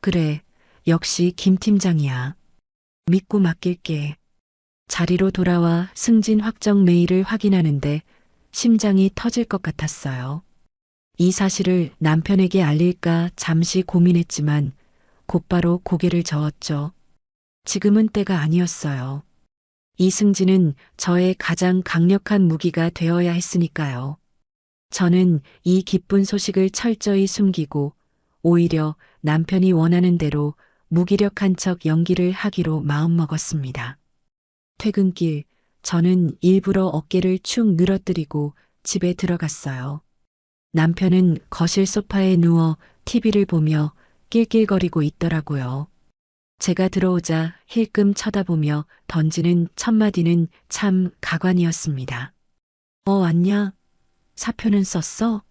그래, 역시 김 팀장이야. 믿고 맡길게. 자리로 돌아와 승진 확정 메일을 확인하는데 심장이 터질 것 같았어요. 이 사실을 남편에게 알릴까 잠시 고민했지만 곧바로 고개를 저었죠. 지금은 때가 아니었어요. 이 승진은 저의 가장 강력한 무기가 되어야 했으니까요. 저는 이 기쁜 소식을 철저히 숨기고 오히려 남편이 원하는 대로 무기력한 척 연기를 하기로 마음먹었습니다. 퇴근길, 저는 일부러 어깨를 축 늘어뜨리고 집에 들어갔어요. 남편은 거실 소파에 누워 TV를 보며 낄낄거리고 있더라고요. 제가 들어오자 힐끔 쳐다보며 던지는 첫마디는 참 가관이었습니다. 왔냐? 사표는 썼어?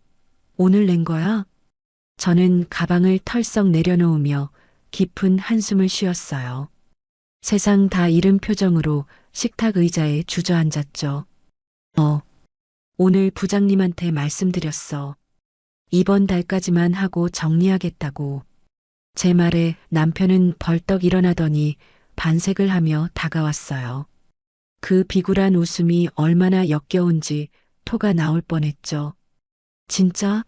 오늘 낸 거야? 저는 가방을 털썩 내려놓으며 깊은 한숨을 쉬었어요. 세상 다 잃은 표정으로 식탁 의자에 주저앉았죠. 오늘 부장님한테 말씀드렸어. 이번 달까지만 하고 정리하겠다고. 제 말에 남편은 벌떡 일어나더니 반색을 하며 다가왔어요. 그 비굴한 웃음이 얼마나 역겨운지 토가 나올 뻔했죠. 진짜?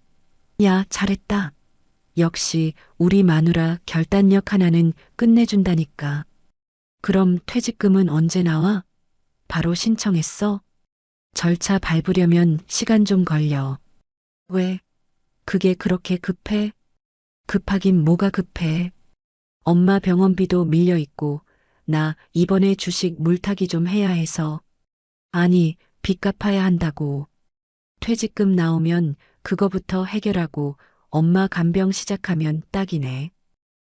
야, 잘했다. 역시 우리 마누라 결단력 하나는 끝내준다니까. 그럼 퇴직금은 언제 나와? 바로 신청했어? 절차 밟으려면 시간 좀 걸려. 왜? 그게 그렇게 급해? 급하긴 뭐가 급해. 엄마 병원비도 밀려있고 나 이번에 주식 물타기 좀 해야 해서. 아니, 빚 갚아야 한다고. 퇴직금 나오면 그거부터 해결하고 엄마 간병 시작하면 딱이네.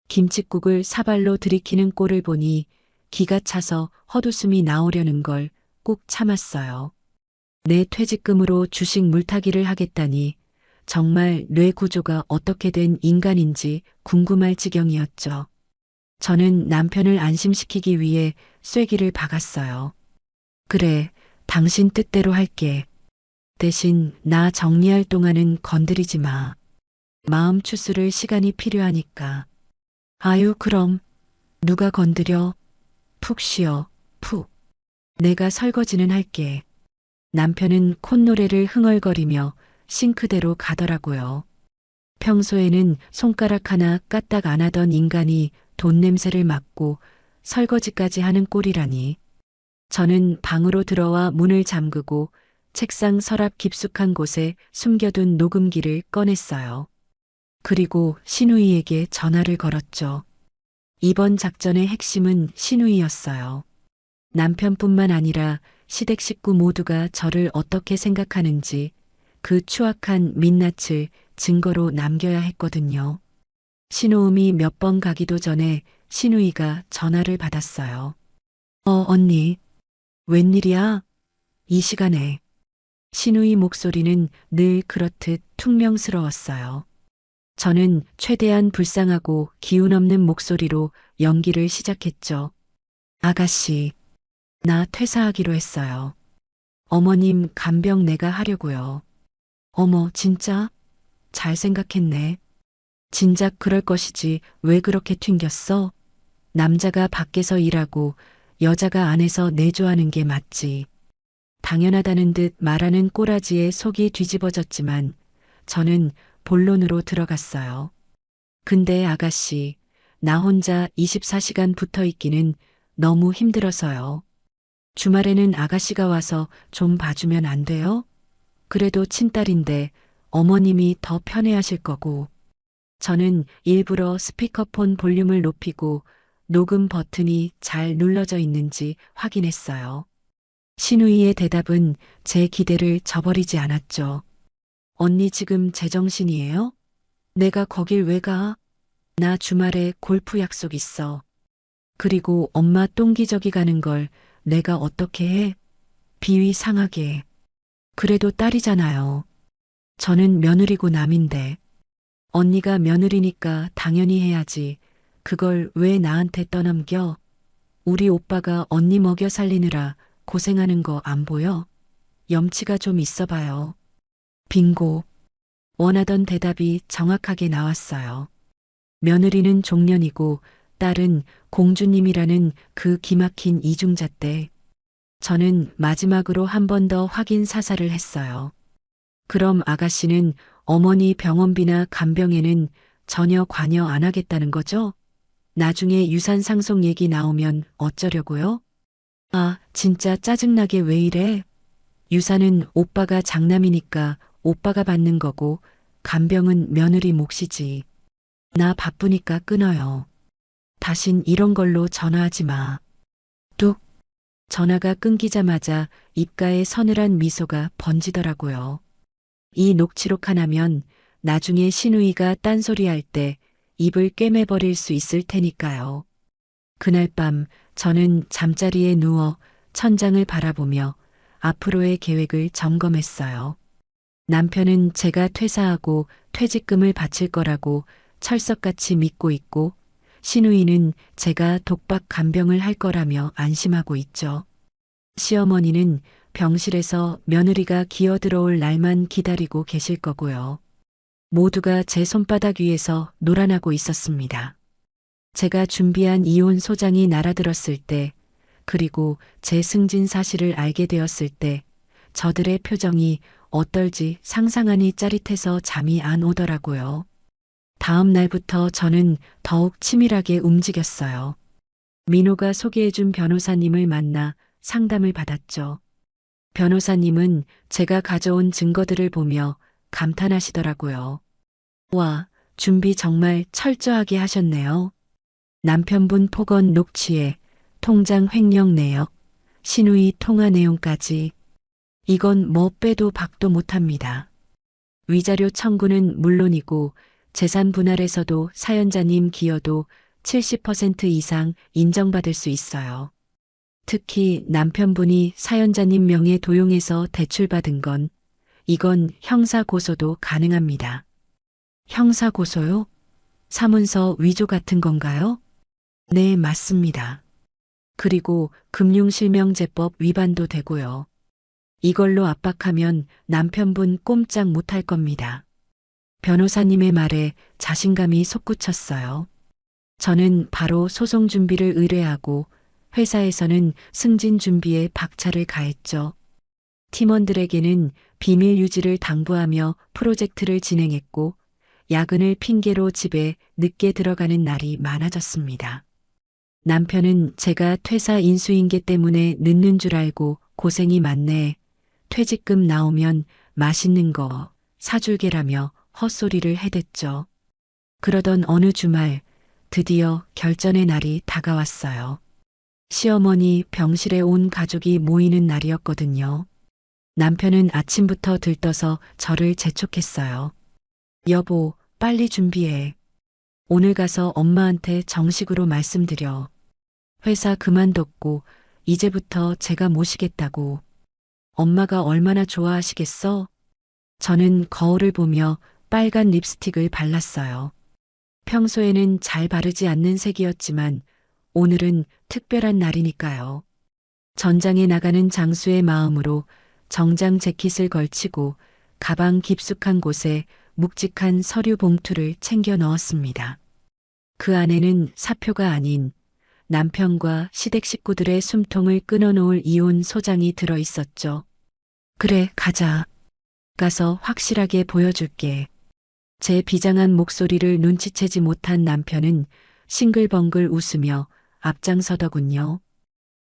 김칫국을 사발로 들이키는 꼴을 보니 기가 차서 헛웃음이 나오려는 걸 꾹 참았어요. 내 퇴직금으로 주식 물타기를 하겠다니 정말 뇌 구조가 어떻게 된 인간인지 궁금할 지경이었죠. 저는 남편을 안심시키기 위해 쐐기를 박았어요. 그래, 당신 뜻대로 할게. 대신 나 정리할 동안은 건드리지 마. 마음 추스를 시간이 필요하니까. 아유, 그럼 누가 건드려? 푹 쉬어, 푹. 내가 설거지는 할게. 남편은 콧노래를 흥얼거리며 싱크대로 가더라고요. 평소에는 손가락 하나 까딱 안 하던 인간이 돈 냄새를 맡고 설거지까지 하는 꼴이라니. 저는 방으로 들어와 문을 잠그고 책상 서랍 깊숙한 곳에 숨겨둔 녹음기를 꺼냈어요. 그리고 신우이에게 전화를 걸었죠. 이번 작전의 핵심은 신우이였어요. 남편뿐만 아니라 시댁 식구 모두가 저를 어떻게 생각하는지 그 추악한 민낯을 증거로 남겨야 했거든요. 신호음이 몇 번 가기도 전에 신우이가 전화를 받았어요. 언니, 웬일이야? 이 시간에. 신우이 목소리는 늘 그렇듯 퉁명스러웠어요. 저는 최대한 불쌍하고 기운 없는 목소리로 연기를 시작했죠. 아가씨, 나 퇴사하기로 했어요. 어머님 간병 내가 하려고요. 어머, 진짜? 잘 생각했네. 진작 그럴 것이지 왜 그렇게 튕겼어? 남자가 밖에서 일하고 여자가 안에서 내조하는 게 맞지. 당연하다는 듯 말하는 꼬라지에 속이 뒤집어졌지만 저는 본론으로 들어갔어요. 근데 아가씨, 나 혼자 24시간 붙어 있기는 너무 힘들어서요. 주말에는 아가씨가 와서 좀 봐주면 안 돼요? 그래도 친딸인데 어머님이 더 편해하실 거고. 저는 일부러 스피커폰 볼륨을 높이고 녹음 버튼이 잘 눌러져 있는지 확인했어요. 신우이의 대답은 제 기대를 저버리지 않았죠. 언니 지금 제정신이에요? 내가 거길 왜 가? 나 주말에 골프 약속 있어. 그리고 엄마 똥기저귀 가는 걸 내가 어떻게 해? 비위 상하게. 그래도 딸이잖아요. 저는 며느리고 남인데. 언니가 며느리니까 당연히 해야지. 그걸 왜 나한테 떠넘겨? 우리 오빠가 언니 먹여 살리느라 고생하는 거 안 보여? 염치가 좀 있어 봐요. 빙고. 원하던 대답이 정확하게 나왔어요. 며느리는 종년이고 딸은 공주님이라는 그 기막힌 이중잣대. 저는 마지막으로 한 번 더 확인 사살을 했어요. 그럼 아가씨는 어머니 병원비나 간병에는 전혀 관여 안 하겠다는 거죠? 나중에 유산 상속 얘기 나오면 어쩌려고요? 아, 진짜 짜증나게 왜 이래? 유산은 오빠가 장남이니까 오빠가 받는 거고 간병은 며느리 몫이지. 나 바쁘니까 끊어요. 다신 이런 걸로 전화하지 마. 뚝. 전화가 끊기자마자 입가에 서늘한 미소가 번지더라고요. 이 녹취록 하나면 나중에 신우이가 딴소리할 때 입을 꿰매버릴 수 있을 테니까요. 그날 밤 저는 잠자리에 누워 천장을 바라보며 앞으로의 계획을 점검했어요. 남편은 제가 퇴사하고 퇴직금을 바칠 거라고 철석같이 믿고 있고 신우이는 제가 독박 간병을 할 거라며 안심하고 있죠. 시어머니는 병실에서 며느리가 기어 들어올 날만 기다리고 계실 거고요. 모두가 제 손바닥 위에서 놀아나고 있었습니다. 제가 준비한 이혼 소장이 날아들었을 때, 그리고 제 승진 사실을 알게 되었을 때, 저들의 표정이 어떨지 상상하니 짜릿해서 잠이 안 오더라고요. 다음 날부터 저는 더욱 치밀하게 움직였어요. 민호가 소개해준 변호사님을 만나 상담을 받았죠. 변호사님은 제가 가져온 증거들을 보며 감탄하시더라고요. 와, 준비 정말 철저하게 하셨네요. 남편분 폭언 녹취에 통장 횡령 내역, 신우이 통화 내용까지. 이건 뭐 빼도 박도 못합니다. 위자료 청구는 물론이고 재산 분할에서도 사연자님 기여도 70% 이상 인정받을 수 있어요. 특히 남편분이 사연자님 명의 도용해서 대출받은 건 이건 형사 고소도 가능합니다. 형사 고소요? 사문서 위조 같은 건가요? 네, 맞습니다. 그리고 금융실명제법 위반도 되고요. 이걸로 압박하면 남편분 꼼짝 못할 겁니다. 변호사님의 말에 자신감이 솟구쳤어요. 저는 바로 소송 준비를 의뢰하고 회사에서는 승진 준비에 박차를 가했죠. 팀원들에게는 비밀 유지를 당부하며 프로젝트를 진행했고 야근을 핑계로 집에 늦게 들어가는 날이 많아졌습니다. 남편은 제가 퇴사 인수인계 때문에 늦는 줄 알고 고생이 많네. 퇴직금 나오면 맛있는 거 사줄게라며 헛소리를 해댔죠. 그러던 어느 주말 드디어 결전의 날이 다가왔어요. 시어머니 병실에 온 가족이 모이는 날이었거든요. 남편은 아침부터 들떠서 저를 재촉했어요. 여보, 빨리 준비해. 오늘 가서 엄마한테 정식으로 말씀드려. 회사 그만뒀고 이제부터 제가 모시겠다고. 엄마가 얼마나 좋아하시겠어? 저는 거울을 보며 빨간 립스틱을 발랐어요. 평소에는 잘 바르지 않는 색이었지만 오늘은 특별한 날이니까요. 전장에 나가는 장수의 마음으로 정장 재킷을 걸치고 가방 깊숙한 곳에 묵직한 서류 봉투를 챙겨 넣었습니다. 그 안에는 사표가 아닌 남편과 시댁 식구들의 숨통을 끊어놓을 이혼 소장이 들어 있었죠. 그래, 가자. 가서 확실하게 보여줄게. 제 비장한 목소리를 눈치채지 못한 남편은 싱글벙글 웃으며 앞장서더군요.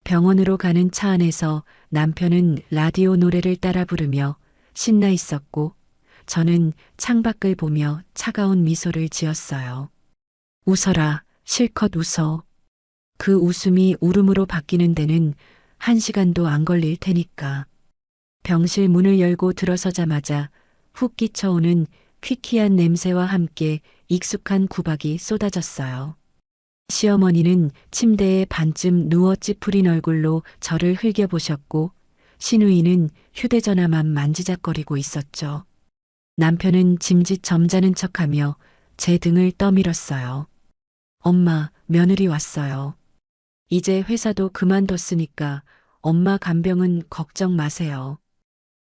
병원으로 가는 차 안에서 남편은 라디오 노래를 따라 부르며 신나 있었고 저는 창밖을 보며 차가운 미소를 지었어요. 웃어라, 실컷 웃어. 그 웃음이 울음으로 바뀌는 데는 1시간도 안 걸릴 테니까. 병실 문을 열고 들어서자마자 훅 끼쳐오는 퀴퀴한 냄새와 함께 익숙한 구박이 쏟아졌어요. 시어머니는 침대에 반쯤 누워 찌푸린 얼굴로 저를 흘겨보셨고 시누이는 휴대전화만 만지작거리고 있었죠. 남편은 짐짓 점잖은 척하며 제 등을 떠밀었어요. 엄마, 며느리 왔어요. 이제 회사도 그만뒀으니까 엄마 간병은 걱정 마세요.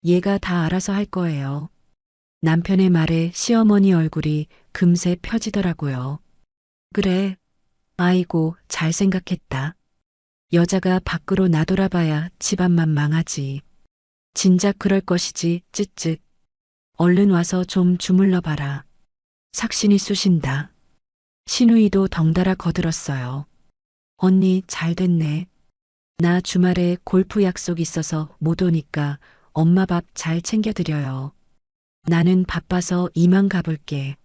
얘가 다 알아서 할 거예요. 남편의 말에 시어머니 얼굴이 금세 펴지더라고요. 그래. 아이고, 잘 생각했다. 여자가 밖으로 나돌아봐야 집안만 망하지. 진작 그럴 것이지, 쯧쯧. 얼른 와서 좀 주물러 봐라. 삭신이 쑤신다. 시누이도 덩달아 거들었어요. 언니, 잘 됐네. 나 주말에 골프 약속 있어서 못 오니까 엄마 밥 잘 챙겨드려요. 나는 바빠서 이만 가볼게.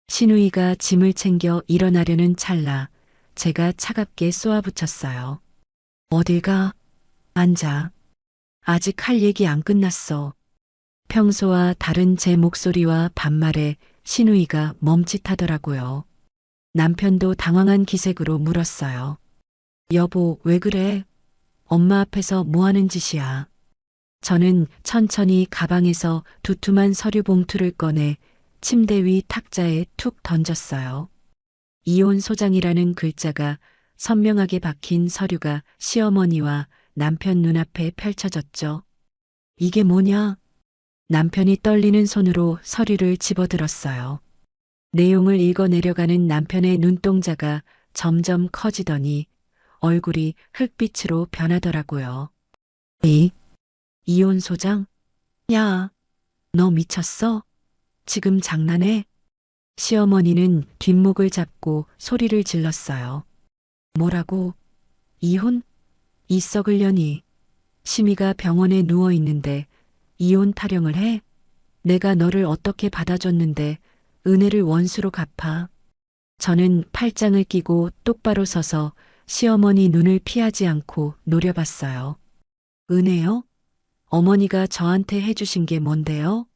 시누이가 짐을 챙겨 일어나려는 찰나 제가 차갑게 쏘아붙였어요. 어딜 가? 앉아. 아직 할 얘기 안 끝났어. 평소와 다른 제 목소리와 반말에 시누이가 멈칫하더라고요. 남편도 당황한 기색으로 물었어요. 여보, 왜 그래? 엄마 앞에서 뭐 하는 짓이야? 저는 천천히 가방에서 두툼한 서류 봉투를 꺼내 침대 위 탁자에 툭 던졌어요. 이혼 소장이라는 글자가 선명하게 박힌 서류가 시어머니와 남편 눈앞에 펼쳐졌죠. 이게 뭐냐? 남편이 떨리는 손으로 서류를 집어들었어요. 내용을 읽어 내려가는 남편의 눈동자가 점점 커지더니 얼굴이 흙빛으로 변하더라고요. 이혼 소장? 야, 너 미쳤어? 지금 장난해? 시어머니는 뒷목을 잡고 소리를 질렀어요. 뭐라고? 이혼? 이 썩을 년이. 심이가 병원에 누워 있는데 이혼 타령을 해? 내가 너를 어떻게 받아줬는데 은혜를 원수로 갚아. 저는 팔짱을 끼고 똑바로 서서 시어머니 눈을 피하지 않고 노려봤어요. 은혜요? 어머니가 저한테 해주신 게 뭔데요?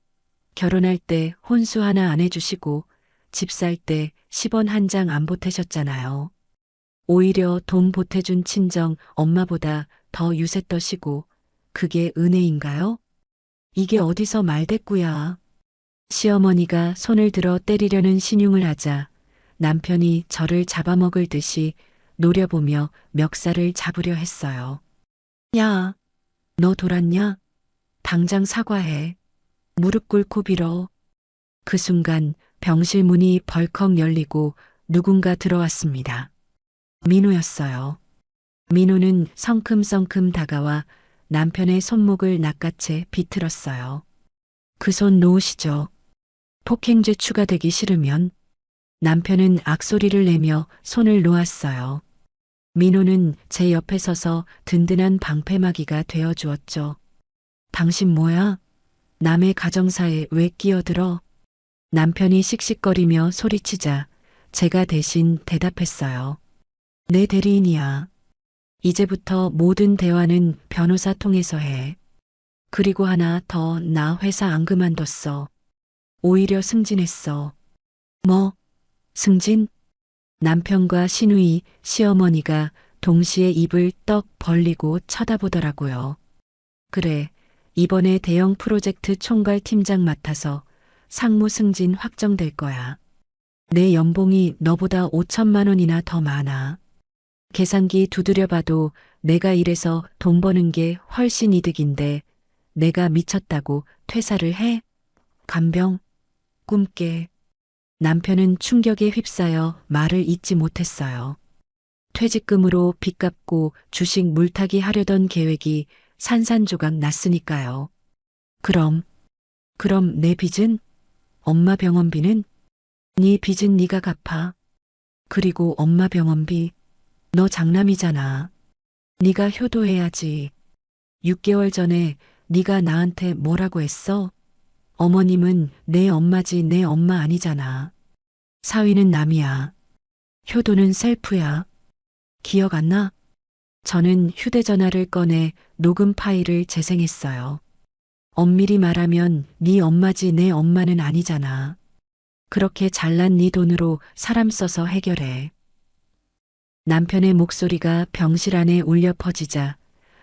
결혼할 때 혼수 하나 안 해주시고 집 살 때 10원 한 장 안 보태셨잖아요. 오히려 돈 보태준 친정 엄마보다 더 유세 떠시고 그게 은혜인가요? 이게 어디서 말대꾸야. 시어머니가 손을 들어 때리려는 신용을 하자 남편이 저를 잡아먹을 듯이 노려보며 멱살을 잡으려 했어요. 야, 너 돌았냐? 당장 사과해. 무릎 꿇고 빌어. 그 순간 병실 문이 벌컥 열리고 누군가 들어왔습니다. 민호였어요. 민호는 성큼성큼 다가와 남편의 손목을 낚아채 비틀었어요. 그 손 놓으시죠. 폭행죄 추가되기 싫으면. 남편은 악소리를 내며 손을 놓았어요. 민호는 제 옆에 서서 든든한 방패막이가 되어주었죠. 당신 뭐야? 남의 가정사에 왜 끼어들어? 남편이 씩씩거리며 소리치자 제가 대신 대답했어요. 내 대리인이야. 이제부터 모든 대화는 변호사 통해서 해. 그리고 하나 더, 나 회사 안 그만뒀어. 오히려 승진했어. 뭐? 승진? 남편과 시누이, 시어머니가 동시에 입을 떡 벌리고 쳐다보더라고요. 그래, 이번에 대형 프로젝트 총괄 팀장 맡아서 상무 승진 확정될 거야. 내 연봉이 너보다 5천만 원이나 더 많아. 계산기 두드려봐도 내가 일해서 돈 버는 게 훨씬 이득인데 내가 미쳤다고 퇴사를 해? 간병, 꿈깨. 남편은 충격에 휩싸여 말을 잇지 못했어요. 퇴직금으로 빚 갚고 주식 물타기 하려던 계획이 산산조각 났으니까요. 그럼 내 빚은? 엄마 병원비는? 네 빚은 네가 갚아. 그리고 엄마 병원비. 너 장남이잖아. 네가 효도해야지. 6개월 전에 네가 나한테 뭐라고 했어? 어머님은 내 엄마지 내 엄마 아니잖아. 사위는 남이야. 효도는 셀프야. 기억 안 나? 저는 휴대전화를 꺼내 녹음 파일을 재생했어요. 엄밀히 말하면 네 엄마지 내 엄마는 아니잖아. 그렇게 잘난 네 돈으로 사람 써서 해결해. 남편의 목소리가 병실 안에 울려 퍼지자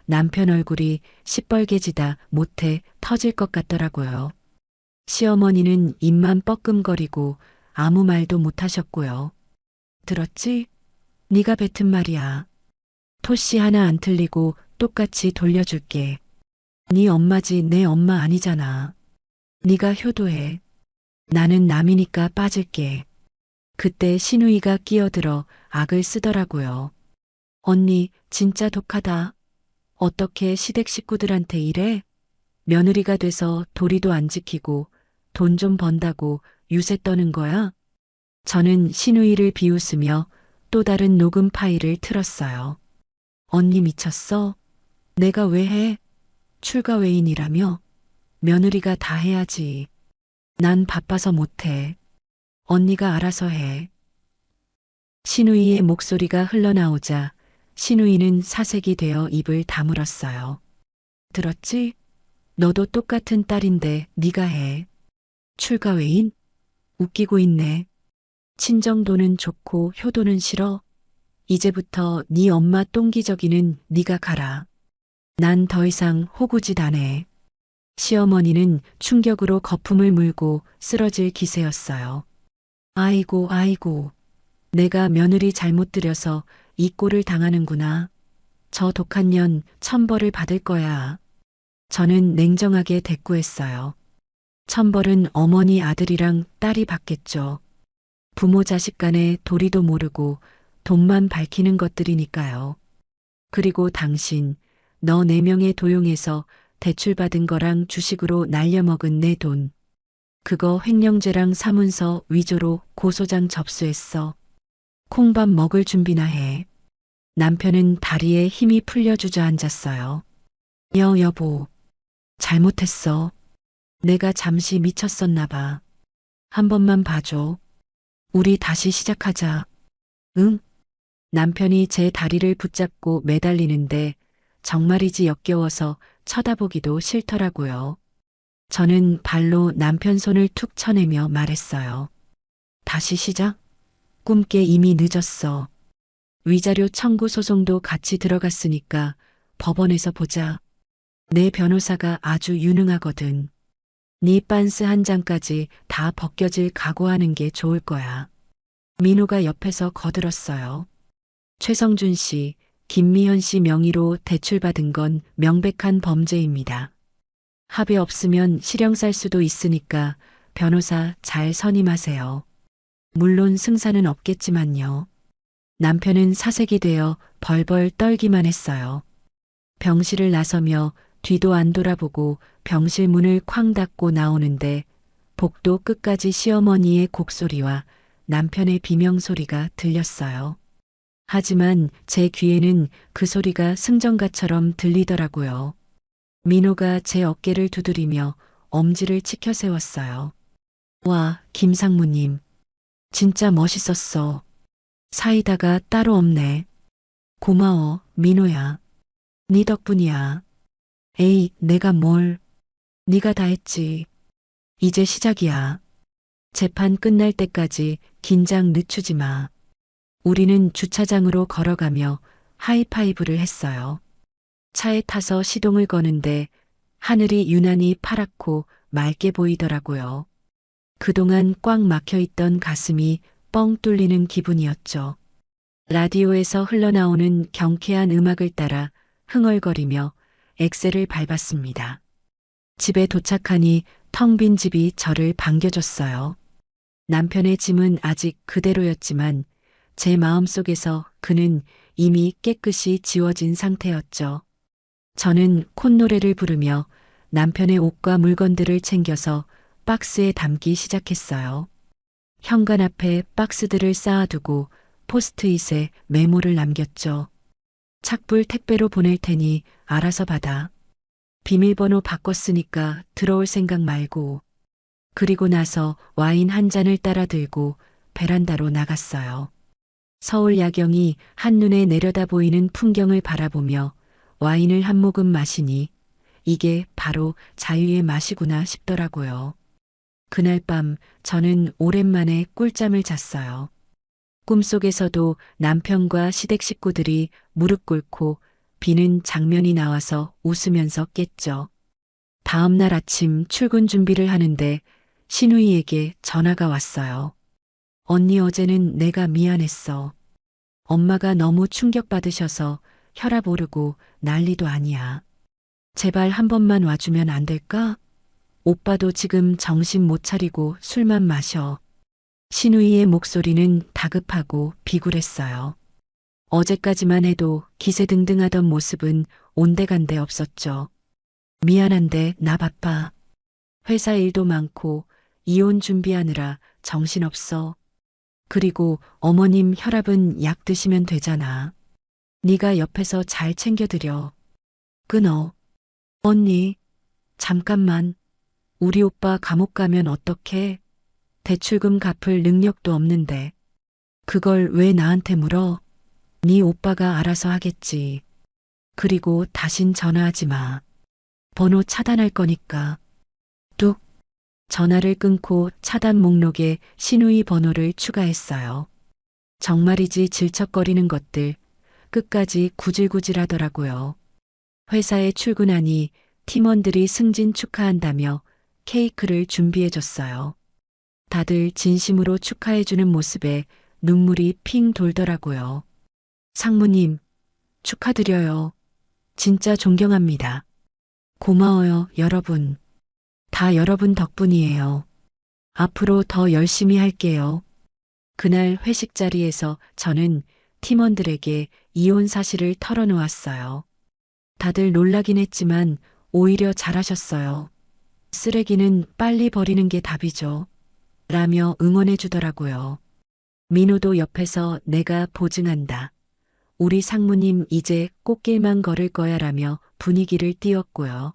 남편 얼굴이 시뻘개지다 못해 터질 것 같더라고요. 시어머니는 입만 뻐끔거리고 아무 말도 못하셨고요. 들었지? 네가 뱉은 말이야. 토씨 하나 안 틀리고 똑같이 돌려줄게. 네 엄마지 내 엄마 아니잖아. 네가 효도해. 나는 남이니까 빠질게. 그때 시누이가 끼어들어 악을 쓰더라고요. 언니 진짜 독하다. 어떻게 시댁 식구들한테 이래? 며느리가 돼서 도리도 안 지키고 돈 좀 번다고 유세 떠는 거야? 저는 시누이를 비웃으며 또 다른 녹음 파일을 틀었어요. 언니 미쳤어? 내가 왜 해? 출가 외인이라며? 며느리가 다 해야지. 난 바빠서 못해. 언니가 알아서 해. 시누이의 목소리가 흘러나오자 시누이는 사색이 되어 입을 다물었어요. 들었지? 너도 똑같은 딸인데 네가 해. 출가 외인? 웃기고 있네. 친정도는 좋고 효도는 싫어. 이제부터 네 엄마 똥기저귀는 네가 가라. 난 더 이상 호구짓 안 해. 시어머니는 충격으로 거품을 물고 쓰러질 기세였어요. 아이고. 내가 며느리 잘못 들여서 이 꼴을 당하는구나. 저 독한 년 천벌을 받을 거야. 저는 냉정하게 대꾸했어요. 천벌은 어머니 아들이랑 딸이 받겠죠. 부모 자식 간의 도리도 모르고 돈만 밝히는 것들이니까요. 그리고 당신, 너 4명의 도용해서 대출받은 거랑 주식으로 날려먹은 내 돈. 그거 횡령죄랑 사문서 위조로 고소장 접수했어. 콩밥 먹을 준비나 해. 남편은 다리에 힘이 풀려 주저앉았어요. 여보. 잘못했어. 내가 잠시 미쳤었나 봐. 한 번만 봐줘. 우리 다시 시작하자. 응? 남편이 제 다리를 붙잡고 매달리는데 정말이지 역겨워서 쳐다보기도 싫더라고요. 저는 발로 남편 손을 툭 쳐내며 말했어요. 다시 시작? 꿈깨 이미 늦었어. 위자료 청구 소송도 같이 들어갔으니까 법원에서 보자. 내 변호사가 아주 유능하거든. 네 빤스 한 장까지 다 벗겨질 각오하는 게 좋을 거야. 민호가 옆에서 거들었어요. 최성준 씨, 김미현 씨 명의로 대출받은 건 명백한 범죄입니다. 합의 없으면 실형 살 수도 있으니까 변호사 잘 선임하세요. 물론 승산은 없겠지만요. 남편은 사색이 되어 벌벌 떨기만 했어요. 병실을 나서며 뒤도 안 돌아보고 병실 문을 쾅 닫고 나오는데 복도 끝까지 시어머니의 곡소리와 남편의 비명소리가 들렸어요. 하지만 제 귀에는 그 소리가 승전가처럼 들리더라고요. 민호가 제 어깨를 두드리며 엄지를 치켜 세웠어요. 와, 김상무님. 진짜 멋있었어. 사이다가 따로 없네. 고마워, 민호야. 네 덕분이야. 에이, 내가 뭘. 네가 다 했지. 이제 시작이야. 재판 끝날 때까지 긴장 늦추지 마. 우리는 주차장으로 걸어가며 하이파이브를 했어요. 차에 타서 시동을 거는데 하늘이 유난히 파랗고 맑게 보이더라고요. 그동안 꽉 막혀 있던 가슴이 뻥 뚫리는 기분이었죠. 라디오에서 흘러나오는 경쾌한 음악을 따라 흥얼거리며 엑셀을 밟았습니다. 집에 도착하니 텅 빈 집이 저를 반겨줬어요. 남편의 짐은 아직 그대로였지만 제 마음속에서 그는 이미 깨끗이 지워진 상태였죠. 저는 콧노래를 부르며 남편의 옷과 물건들을 챙겨서 박스에 담기 시작했어요. 현관 앞에 박스들을 쌓아두고 포스트잇에 메모를 남겼죠. 착불 택배로 보낼 테니 알아서 받아. 비밀번호 바꿨으니까 들어올 생각 말고. 그리고 나서 와인 한 잔을 따라 들고 베란다로 나갔어요. 서울 야경이 한눈에 내려다 보이는 풍경을 바라보며 와인을 한 모금 마시니 이게 바로 자유의 맛이구나 싶더라고요. 그날 밤 저는 오랜만에 꿀잠을 잤어요. 꿈속에서도 남편과 시댁 식구들이 무릎 꿇고 비는 장면이 나와서 웃으면서 깼죠. 다음 날 아침 출근 준비를 하는데 신우이에게 전화가 왔어요. 언니 어제는 내가 미안했어. 엄마가 너무 충격받으셔서 혈압 오르고 난리도 아니야. 제발 한 번만 와주면 안 될까? 오빠도 지금 정신 못 차리고 술만 마셔. 신우이의 목소리는 다급하고 비굴했어요. 어제까지만 해도 기세등등하던 모습은 온데간데 없었죠. 미안한데 나 바빠. 회사 일도 많고 이혼 준비하느라 정신없어. 그리고 어머님 혈압은 약 드시면 되잖아. 네가 옆에서 잘 챙겨드려. 끊어. 언니, 잠깐만. 우리 오빠 감옥 가면 어떡해? 대출금 갚을 능력도 없는데. 그걸 왜 나한테 물어? 네 오빠가 알아서 하겠지. 그리고 다신 전화하지 마. 번호 차단할 거니까. 뚝. 전화를 끊고 차단 목록에 신우이 번호를 추가했어요. 정말이지 질척거리는 것들 끝까지 구질구질하더라고요. 회사에 출근하니 팀원들이 승진 축하한다며 케이크를 준비해줬어요. 다들 진심으로 축하해주는 모습에 눈물이 핑 돌더라고요. 상무님, 축하드려요. 진짜 존경합니다. 고마워요, 여러분. 다 여러분 덕분이에요. 앞으로 더 열심히 할게요. 그날 회식 자리에서 저는 팀원들에게 이혼 사실을 털어놓았어요. 다들 놀라긴 했지만 오히려 잘하셨어요. 쓰레기는 빨리 버리는 게 답이죠. 라며 응원해 주더라고요. 민호도 옆에서 내가 보증한다. 우리 상무님 이제 꽃길만 걸을 거야 라며 분위기를 띄웠고요.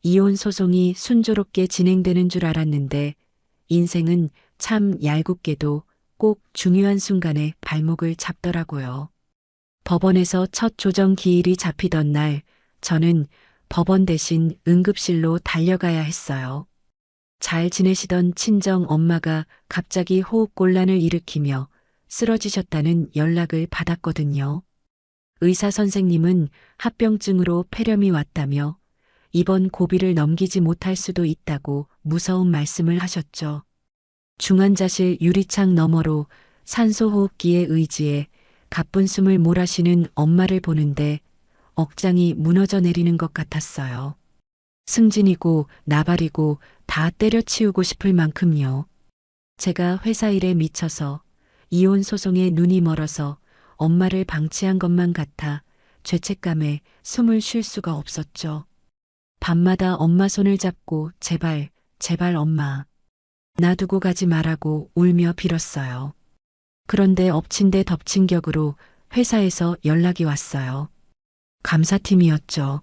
이혼 소송이 순조롭게 진행되는 줄 알았는데 인생은 참 얄궂게도 꼭 중요한 순간에 발목을 잡더라고요. 법원에서 첫 조정 기일이 잡히던 날 저는 법원 대신 응급실로 달려가야 했어요. 잘 지내시던 친정 엄마가 갑자기 호흡곤란을 일으키며 쓰러지셨다는 연락을 받았거든요. 의사 선생님은 합병증으로 폐렴이 왔다며 이번 고비를 넘기지 못할 수도 있다고 무서운 말씀을 하셨죠. 중환자실 유리창 너머로 산소호흡기에 의지해 가쁜 숨을 몰아쉬는 엄마를 보는데 억장이 무너져 내리는 것 같았어요. 승진이고 나발이고 다 때려치우고 싶을 만큼요. 제가 회사 일에 미쳐서 이혼 소송에 눈이 멀어서 엄마를 방치한 것만 같아 죄책감에 숨을 쉴 수가 없었죠. 밤마다 엄마 손을 잡고 제발, 제발 엄마. 놔두고 가지 말라고 울며 빌었어요. 그런데 엎친 데 덮친 격으로 회사에서 연락이 왔어요. 감사팀이었죠.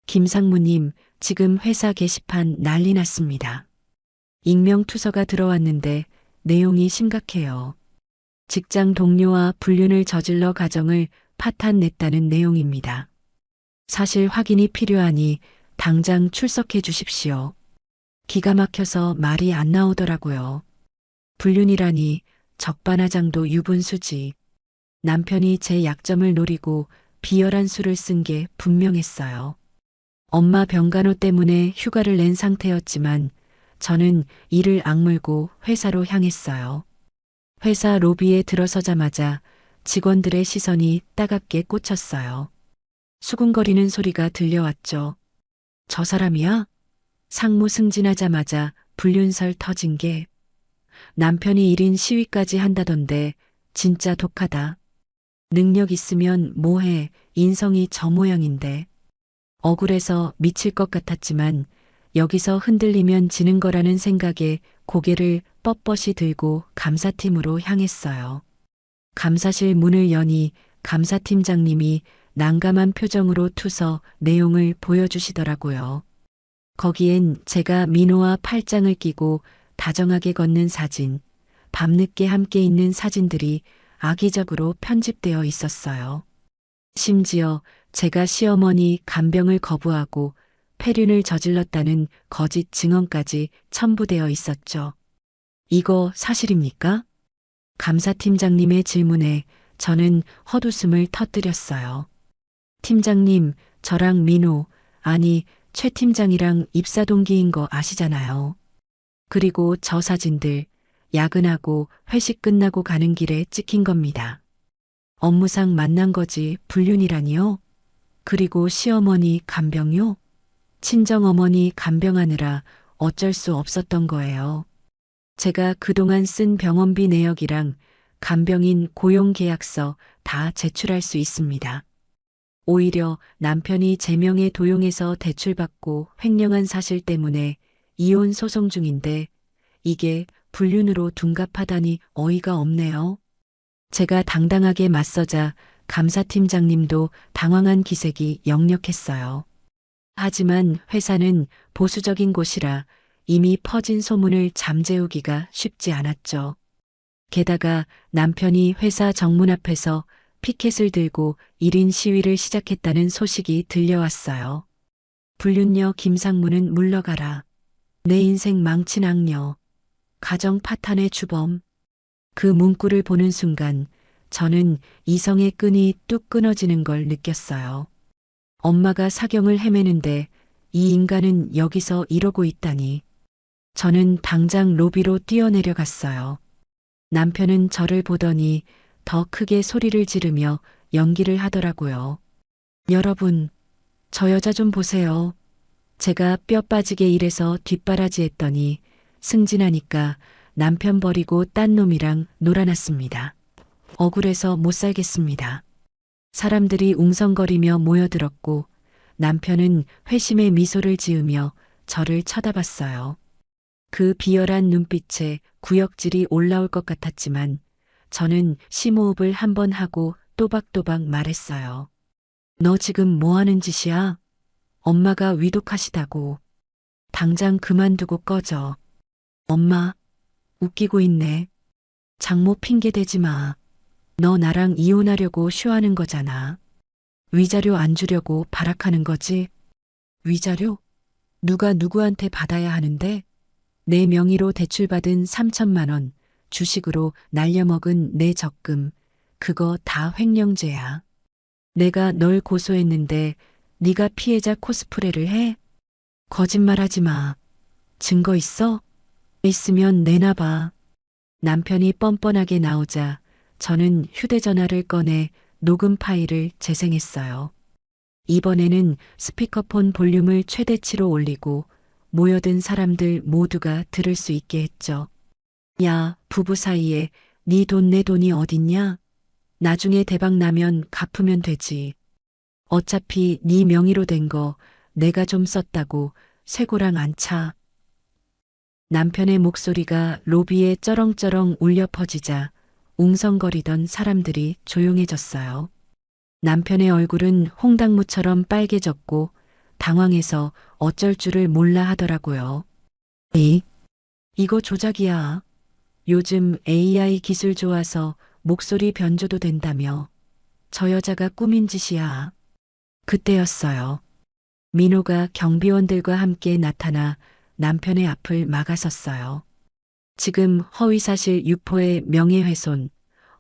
김상무님, 지금 회사 게시판 난리 났습니다. 익명 투서가 들어왔는데 내용이 심각해요. 직장 동료와 불륜을 저질러 가정을 파탄냈다는 내용입니다. 사실 확인이 필요하니 당장 출석해 주십시오. 기가 막혀서 말이 안 나오더라고요. 불륜이라니 적반하장도 유분수지. 남편이 제 약점을 노리고 비열한 수를 쓴 게 분명했어요. 엄마 병간호 때문에 휴가를 낸 상태였지만 저는 이를 악물고 회사로 향했어요. 회사 로비에 들어서자마자 직원들의 시선이 따갑게 꽂혔어요. 수군거리는 소리가 들려왔죠. 저 사람이야? 상무 승진하자마자 불륜설 터진 게 남편이 1인 시위까지 한다던데 진짜 독하다. 능력 있으면 뭐해 인성이 저 모양인데. 억울해서 미칠 것 같았지만 여기서 흔들리면 지는 거라는 생각에 고개를 뻣뻣이 들고 감사팀으로 향했어요. 감사실 문을 여니 감사팀장님이 난감한 표정으로 투서 내용을 보여주시더라고요. 거기엔 제가 민호와 팔짱을 끼고 다정하게 걷는 사진, 밤늦게 함께 있는 사진들이 악의적으로 편집되어 있었어요. 심지어 제가 시어머니 간병을 거부하고 폐륜을 저질렀다는 거짓 증언까지 첨부되어 있었죠. 이거 사실입니까? 감사팀장님의 질문에 저는 헛웃음을 터뜨렸어요. 팀장님, 저랑 민호, 아니 최 팀장이랑 입사 동기인 거 아시잖아요. 그리고 저 사진들 야근하고 회식 끝나고 가는 길에 찍힌 겁니다. 업무상 만난 거지 불륜이라니요? 그리고 시어머니 간병요? 친정어머니 간병하느라 어쩔 수 없었던 거예요. 제가 그동안 쓴 병원비 내역이랑 간병인 고용계약서 다 제출할 수 있습니다. 오히려 남편이 제 명의 도용해서 대출받고 횡령한 사실 때문에 이혼 소송 중인데 이게 불륜으로 둔갑하다니 어이가 없네요. 제가 당당하게 맞서자 감사팀장님도 당황한 기색이 역력했어요. 하지만 회사는 보수적인 곳이라 이미 퍼진 소문을 잠재우기가 쉽지 않았죠. 게다가 남편이 회사 정문 앞에서 피켓을 들고 1인 시위를 시작했다는 소식이 들려왔어요. 불륜녀 김상무는 물러가라. 내 인생 망친 악녀. 가정 파탄의 주범. 그 문구를 보는 순간 저는 이성의 끈이 뚝 끊어지는 걸 느꼈어요. 엄마가 사경을 헤매는데 이 인간은 여기서 이러고 있다니. 저는 당장 로비로 뛰어내려갔어요. 남편은 저를 보더니 더 크게 소리를 지르며 연기를 하더라고요. 여러분, 저 여자 좀 보세요. 제가 뼈 빠지게 일해서 뒷바라지했더니 승진하니까 남편 버리고 딴 놈이랑 놀아났습니다. 억울해서 못 살겠습니다. 사람들이 웅성거리며 모여들었고 남편은 회심의 미소를 지으며 저를 쳐다봤어요. 그 비열한 눈빛에 구역질이 올라올 것 같았지만 저는 심호흡을 한 번 하고 또박또박 말했어요. 너 지금 뭐 하는 짓이야? 엄마가 위독하시다고. 당장 그만두고 꺼져. 엄마, 웃기고 있네. 장모 핑계 대지 마. 너 나랑 이혼하려고 쇼하는 거잖아. 위자료 안 주려고 발악하는 거지? 위자료? 누가 누구한테 받아야 하는데? 내 명의로 대출받은 3천만 원, 주식으로 날려먹은 내 적금, 그거 다 횡령죄야. 내가 널 고소했는데 네가 피해자 코스프레를 해? 거짓말하지 마. 증거 있어? 있으면 내놔봐. 남편이 뻔뻔하게 나오자 저는 휴대전화를 꺼내 녹음 파일을 재생했어요. 이번에는 스피커폰 볼륨을 최대치로 올리고 모여든 사람들 모두가 들을 수 있게 했죠. 야, 부부 사이에 네 돈 내 돈이 어딨냐? 나중에 대박 나면 갚으면 되지. 어차피 네 명의로 된 거 내가 좀 썼다고 쇠고랑 안 차. 남편의 목소리가 로비에 쩌렁쩌렁 울려 퍼지자 웅성거리던 사람들이 조용해졌어요. 남편의 얼굴은 홍당무처럼 빨개졌고 당황해서 어쩔 줄을 몰라 하더라고요. 이거 조작이야. 요즘 AI 기술 좋아서 목소리 변조도 된다며. 저 여자가 꾸민 짓이야. 그때였어요. 민호가 경비원들과 함께 나타나 남편의 앞을 막아섰어요. 지금 허위사실 유포에 명예훼손,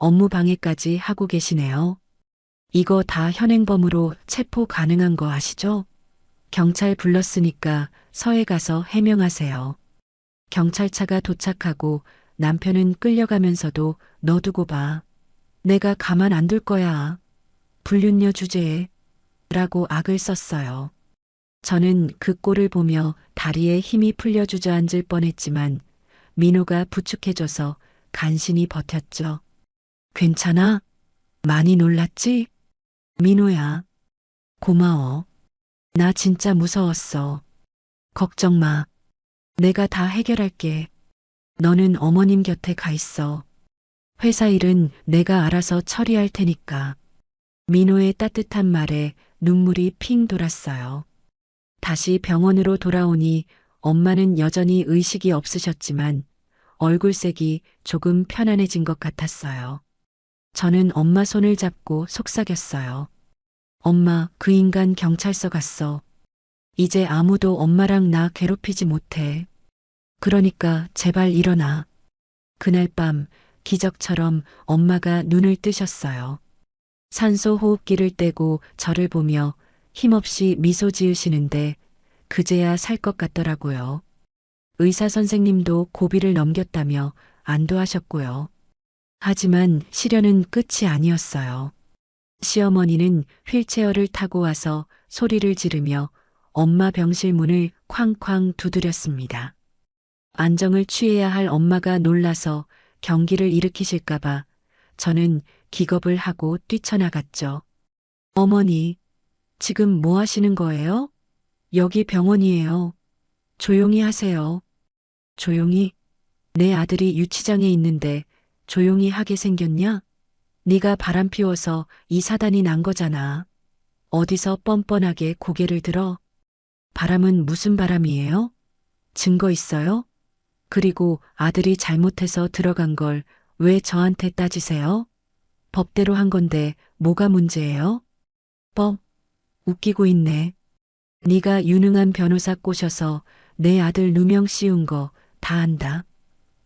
업무 방해까지 하고 계시네요. 이거 다 현행범으로 체포 가능한 거 아시죠? 경찰 불렀으니까 서해 가서 해명하세요. 경찰차가 도착하고 남편은 끌려가면서도 너 두고 봐. 내가 가만 안 둘 거야. 불륜녀 주제에. 라고 악을 썼어요. 저는 그 꼴을 보며 다리에 힘이 풀려 주저앉을 뻔했지만 민호가 부축해줘서 간신히 버텼죠. 괜찮아? 많이 놀랐지? 민호야. 고마워. 나 진짜 무서웠어. 걱정 마. 내가 다 해결할게. 너는 어머님 곁에 가 있어. 회사 일은 내가 알아서 처리할 테니까. 민호의 따뜻한 말에 눈물이 핑 돌았어요. 다시 병원으로 돌아오니 엄마는 여전히 의식이 없으셨지만 얼굴색이 조금 편안해진 것 같았어요. 저는 엄마 손을 잡고 속삭였어요. 엄마, 그 인간 경찰서 갔어. 이제 아무도 엄마랑 나 괴롭히지 못해. 그러니까 제발 일어나. 그날 밤 기적처럼 엄마가 눈을 뜨셨어요. 산소 호흡기를 떼고 저를 보며 힘없이 미소 지으시는데 그제야 살 것 같더라고요. 의사 선생님도 고비를 넘겼다며 안도하셨고요. 하지만 시련은 끝이 아니었어요. 시어머니는 휠체어를 타고 와서 소리를 지르며 엄마 병실 문을 쾅쾅 두드렸습니다. 안정을 취해야 할 엄마가 놀라서 경기를 일으키실까봐 저는 기겁을 하고 뛰쳐나갔죠. 어머니, 지금 뭐 하시는 거예요? 여기 병원이에요. 조용히 하세요. 조용히? 내 아들이 유치장에 있는데 조용히 하게 생겼냐? 네가 바람 피워서 이 사단이 난 거잖아. 어디서 뻔뻔하게 고개를 들어? 바람은 무슨 바람이에요? 증거 있어요? 그리고 아들이 잘못해서 들어간 걸 왜 저한테 따지세요? 법대로 한 건데 뭐가 문제예요? 법? 웃기고 있네. 네가 유능한 변호사 꼬셔서 내 아들 누명 씌운 거 다 안다.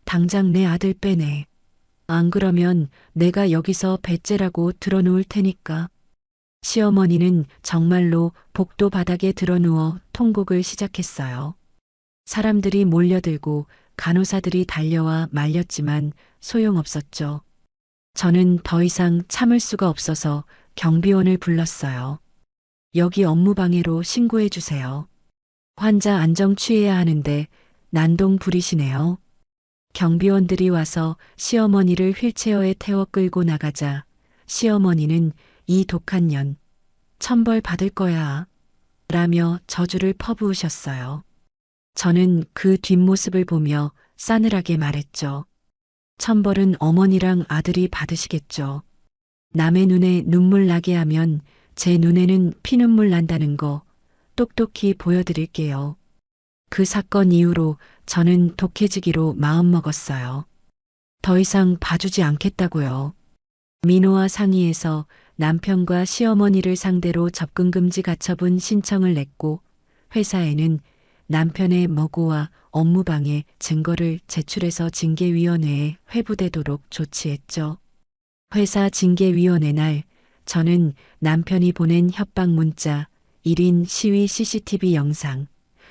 당장 내 아들 빼내. 안 그러면 내가 여기서 배째라고 드러누울 테니까. 시어머니는 정말로 복도 바닥에 드러누워 통곡을 시작했어요. 사람들이 몰려들고 간호사들이 달려와 말렸지만 소용없었죠. 저는 더 이상 참을 수가 없어서 경비원을 불렀어요. 여기 업무방해로 신고해 주세요. 환자 안정 취해야 하는데 난동 부리시네요. 경비원들이 와서 시어머니를 휠체어에 태워 끌고 나가자 시어머니는 이 독한 년, 천벌 받을 거야. 라며 저주를 퍼부으셨어요. 저는 그 뒷모습을 보며 싸늘하게 말했죠. 천벌은 어머니랑 아들이 받으시겠죠. 남의 눈에 눈물 나게 하면 제 눈에는 피눈물 난다는 거 똑똑히 보여드릴게요. 그 사건 이후로 저는 독해지기로 마음먹었어요. 더 이상 봐주지 않겠다고요. 민호와 상의해서 남편과 시어머니를 상대로 접근금지 가처분 신청을 냈고 회사에는 남편의 머구와 업무방해 증거를 제출해서 징계위원회에 회부되도록 조치했죠. 회사 징계위원회 날 저는 남편이 보낸 협박 문자, 1인 시위 CCTV 영상,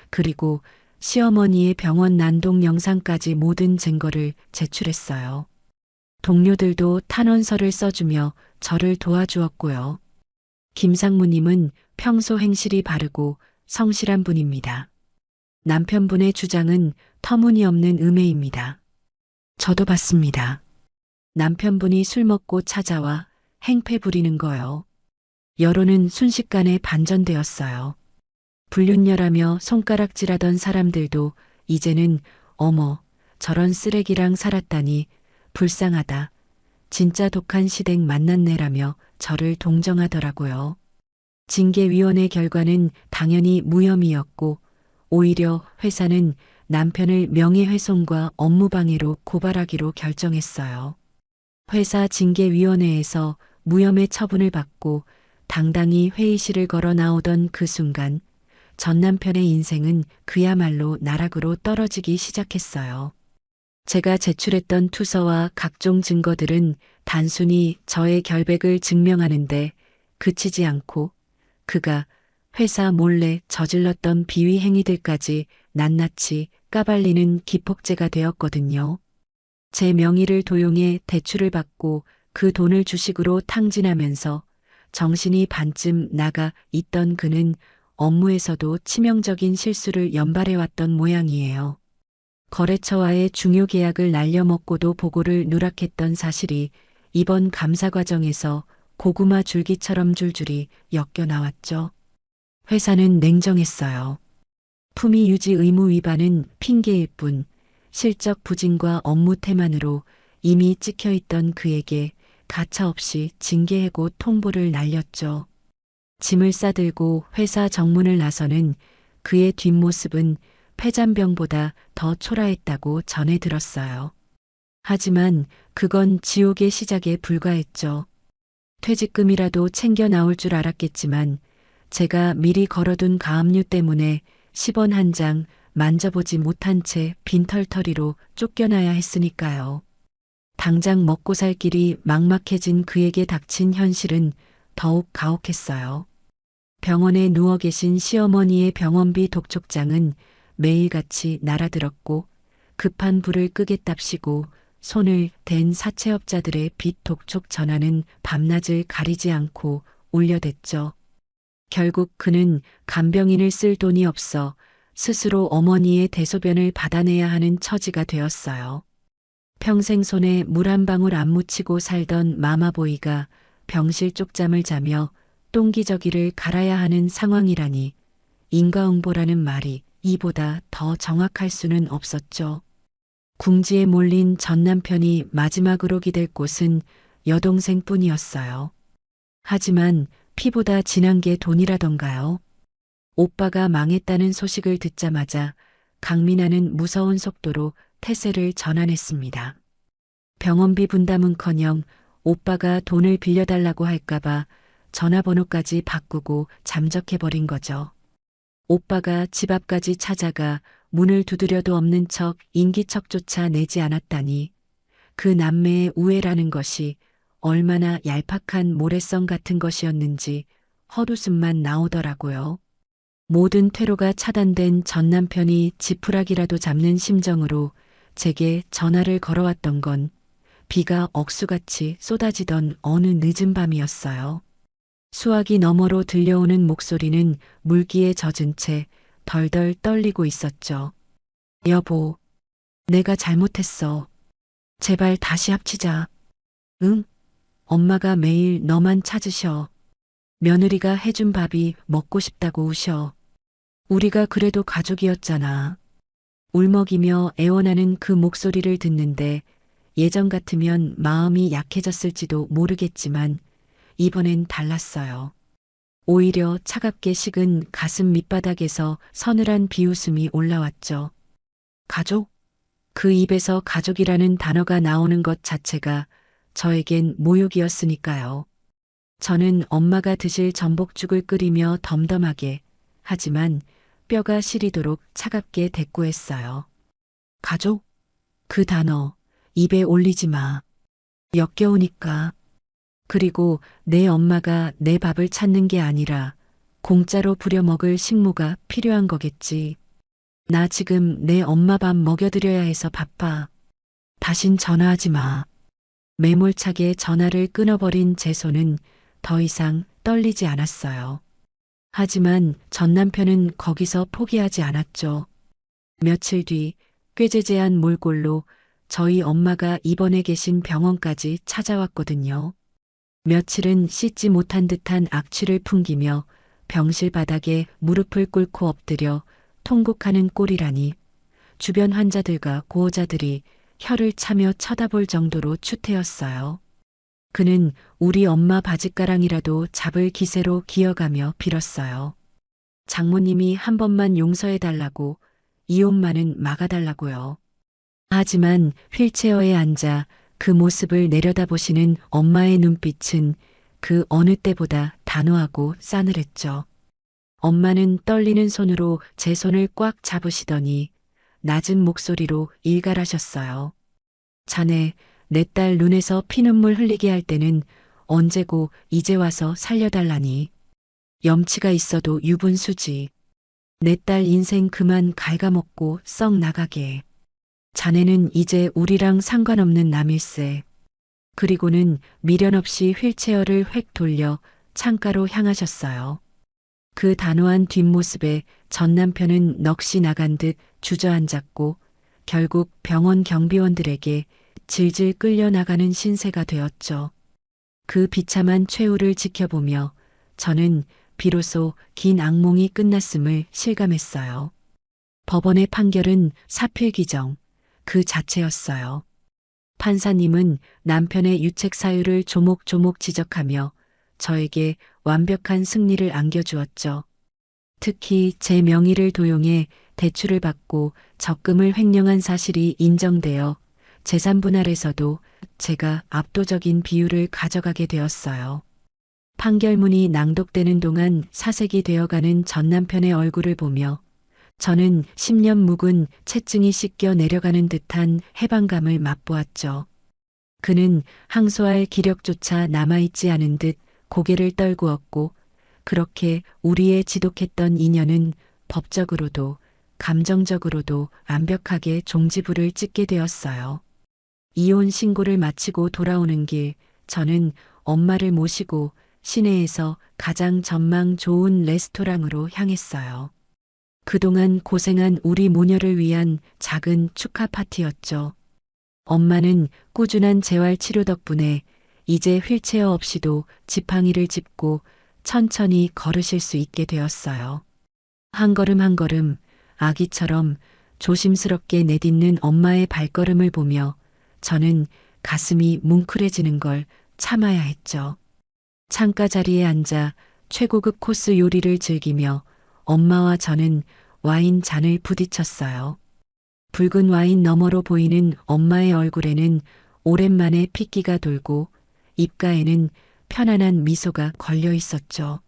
그리고 시어머니의 병원 난동 영상까지 모든 증거를 제출했어요. 동료들도 탄원서를 써주며 저를 도와주었고요. 김상무님은 평소 행실이 바르고 성실한 분입니다. 남편분의 주장은 터무니없는 음해입니다. 저도 봤습니다. 남편분이 술 먹고 찾아와 행패 부리는 거요. 여론은 순식간에 반전되었어요. 불륜녀라며 손가락질하던 사람들도 이제는 어머, 저런 쓰레기랑 살았다니 불쌍하다. 진짜 독한 시댁 만났네라며 저를 동정하더라고요. 징계위원회 결과는 당연히 무혐의였고 오히려 회사는 남편을 명예훼손과 업무방해로 고발하기로 결정했어요. 회사 징계위원회에서 무혐의 처분을 받고 당당히 회의실을 걸어 나오던 그 순간 전 남편의 인생은 그야말로 나락으로 떨어지기 시작했어요. 제가 제출했던 투서와 각종 증거들은 단순히 저의 결백을 증명하는데 그치지 않고 그가 회사 몰래 저질렀던 비위 행위들까지 낱낱이 까발리는 기폭제가 되었거든요. 제 명의를 도용해 대출을 받고 그 돈을 주식으로 탕진하면서 정신이 반쯤 나가 있던 그는 업무에서도 치명적인 실수를 연발해왔던 모양이에요. 거래처와의 중요 계약을 날려먹고도 보고를 누락했던 사실이 이번 감사 과정에서 고구마 줄기처럼 줄줄이 엮여 나왔죠. 회사는 냉정했어요. 품위 유지 의무 위반은 핑계일 뿐 실적 부진과 업무 태만으로 이미 찍혀 있던 그에게 가차없이 징계해고 통보를 날렸죠. 짐을 싸들고 회사 정문을 나서는 그의 뒷모습은 폐잔병보다 더 초라했다고 전해 들었어요. 하지만 그건 지옥의 시작에 불과했죠. 퇴직금이라도 챙겨 나올 줄 알았겠지만 제가 미리 걸어둔 가압류 때문에 10원 한 장 만져보지 못한 채 빈털터리로 쫓겨나야 했으니까요. 당장 먹고 살 길이 막막해진 그에게 닥친 현실은 더욱 가혹했어요. 병원에 누워 계신 시어머니의 병원비 독촉장은 매일같이 날아들었고 급한 불을 끄겠답시고 손을 댄 사채업자들의 빚 독촉 전화는 밤낮을 가리지 않고 울려댔죠. 결국 그는 간병인을 쓸 돈이 없어 스스로 어머니의 대소변을 받아내야 하는 처지가 되었어요. 평생 손에 물 한 방울 안 묻히고 살던 마마보이가 병실 쪽잠을 자며 똥기저귀를 갈아야 하는 상황이라니 인과응보라는 말이 이보다 더 정확할 수는 없었죠. 궁지에 몰린 전 남편이 마지막으로 기댈 곳은 여동생뿐이었어요. 하지만 피보다 진한 게 돈이라던가요. 오빠가 망했다는 소식을 듣자마자 강민아는 무서운 속도로 태세를 전환했습니다. 병원비 분담은커녕 오빠가 돈을 빌려달라고 할까봐 전화번호까지 바꾸고 잠적해버린 거죠. 오빠가 집 앞까지 찾아가 문을 두드려도 없는 척 인기척조차 내지 않았다니 그 남매의 우애라는 것이 얼마나 얄팍한 모래성 같은 것이었는지 헛웃음만 나오더라고요. 모든 퇴로가 차단된 전 남편이 지푸라기라도 잡는 심정으로 제게 전화를 걸어왔던 건 비가 억수같이 쏟아지던 어느 늦은 밤이었어요. 수화기 너머로 들려오는 목소리는 물기에 젖은 채 덜덜 떨리고 있었죠. 여보, 내가 잘못했어. 제발 다시 합치자. 응? 엄마가 매일 너만 찾으셔. 며느리가 해준 밥이 먹고 싶다고 우셔. 우리가 그래도 가족이었잖아. 울먹이며 애원하는 그 목소리를 듣는데 예전 같으면 마음이 약해졌을지도 모르겠지만 이번엔 달랐어요. 오히려 차갑게 식은 가슴 밑바닥에서 서늘한 비웃음이 올라왔죠. 가족? 그 입에서 가족이라는 단어가 나오는 것 자체가 저에겐 모욕이었으니까요. 저는 엄마가 드실 전복죽을 끓이며 덤덤하게 하지만 뼈가 시리도록 차갑게 대꾸했어요. 가족? 그 단어 입에 올리지 마. 역겨우니까. 그리고 내 엄마가 내 밥을 찾는 게 아니라 공짜로 부려먹을 식모가 필요한 거겠지. 나 지금 내 엄마 밥 먹여드려야 해서 바빠. 다신 전화하지 마. 매몰차게 전화를 끊어버린 제 손은 더 이상 떨리지 않았어요. 하지만 전 남편은 거기서 포기하지 않았죠. 며칠 뒤 꾀재재한 몰골로 저희 엄마가 입원해 계신 병원까지 찾아왔거든요. 며칠은 씻지 못한 듯한 악취를 풍기며 병실 바닥에 무릎을 꿇고 엎드려 통곡하는 꼴이라니 주변 환자들과 고호자들이 혀를 차며 쳐다볼 정도로 추태였어요. 그는 우리 엄마 바짓가랑이라도 잡을 기세로 기어가며 빌었어요. 장모님이 한 번만 용서해달라고, 이혼만은 막아달라고요. 하지만 휠체어에 앉아 그 모습을 내려다보시는 엄마의 눈빛은 그 어느 때보다 단호하고 싸늘했죠. 엄마는 떨리는 손으로 제 손을 꽉 잡으시더니 낮은 목소리로 일갈하셨어요. 자네 내 딸 눈에서 피눈물 흘리게 할 때는 언제고 이제 와서 살려달라니. 염치가 있어도 유분수지. 내 딸 인생 그만 갉아먹고 썩 나가게. 자네는 이제 우리랑 상관없는 남일세. 그리고는 미련 없이 휠체어를 획 돌려 창가로 향하셨어요. 그 단호한 뒷모습에 전 남편은 넋이 나간 듯 주저앉았고 결국 병원 경비원들에게 질질 끌려나가는 신세가 되었죠. 그 비참한 최후를 지켜보며 저는 비로소 긴 악몽이 끝났음을 실감했어요. 법원의 판결은 사필규정 그 자체였어요. 판사님은 남편의 유책 사유를 조목조목 지적하며 저에게 완벽한 승리를 안겨주었죠. 특히 제 명의를 도용해 대출을 받고 적금을 횡령한 사실이 인정되어 재산 분할에서도 제가 압도적인 비율을 가져가게 되었어요. 판결문이 낭독되는 동안 사색이 되어가는 전 남편의 얼굴을 보며 저는 10년 묵은 채증이 씻겨 내려가는 듯한 해방감을 맛보았죠. 그는 항소할 기력조차 남아있지 않은 듯 고개를 떨구었고 그렇게 우리의 지독했던 인연은 법적으로도 감정적으로도 완벽하게 종지부를 찍게 되었어요. 이혼 신고를 마치고 돌아오는 길 저는 엄마를 모시고 시내에서 가장 전망 좋은 레스토랑으로 향했어요. 그동안 고생한 우리 모녀를 위한 작은 축하 파티였죠. 엄마는 꾸준한 재활 치료 덕분에 이제 휠체어 없이도 지팡이를 짚고 천천히 걸으실 수 있게 되었어요. 한 걸음 한 걸음 아기처럼 조심스럽게 내딛는 엄마의 발걸음을 보며 저는 가슴이 뭉클해지는 걸 참아야 했죠. 창가 자리에 앉아 최고급 코스 요리를 즐기며 엄마와 저는 와인 잔을 부딪혔어요. 붉은 와인 너머로 보이는 엄마의 얼굴에는 오랜만에 핏기가 돌고 입가에는 편안한 미소가 걸려 있었죠.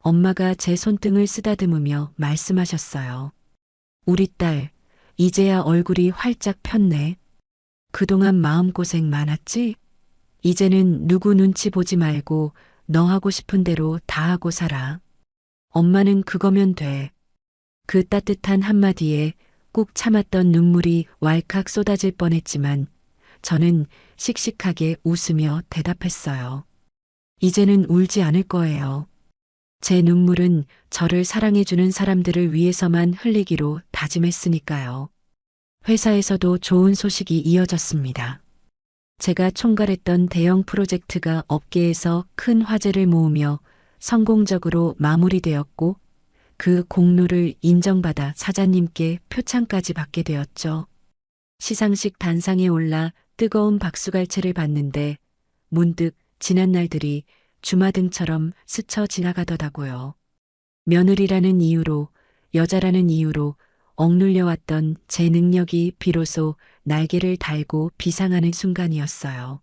엄마가 제 손등을 쓰다듬으며 말씀하셨어요. 우리 딸, 이제야 얼굴이 활짝 폈네. 그동안 마음고생 많았지? 이제는 누구 눈치 보지 말고 너 하고 싶은 대로 다 하고 살아. 엄마는 그거면 돼. 그 따뜻한 한마디에 꾹 참았던 눈물이 왈칵 쏟아질 뻔했지만 저는 씩씩하게 웃으며 대답했어요. 이제는 울지 않을 거예요. 제 눈물은 저를 사랑해주는 사람들을 위해서만 흘리기로 다짐했으니까요. 회사에서도 좋은 소식이 이어졌습니다. 제가 총괄했던 대형 프로젝트가 업계에서 큰 화제를 모으며 성공적으로 마무리되었고 그 공로를 인정받아 사장님께 표창까지 받게 되었죠. 시상식 단상에 올라 뜨거운 박수갈채를 받는데 문득 지난 날들이 주마등처럼 스쳐 지나가더라고요. 며느리라는 이유로, 여자라는 이유로 억눌려왔던 제 능력이 비로소 날개를 달고 비상하는 순간이었어요.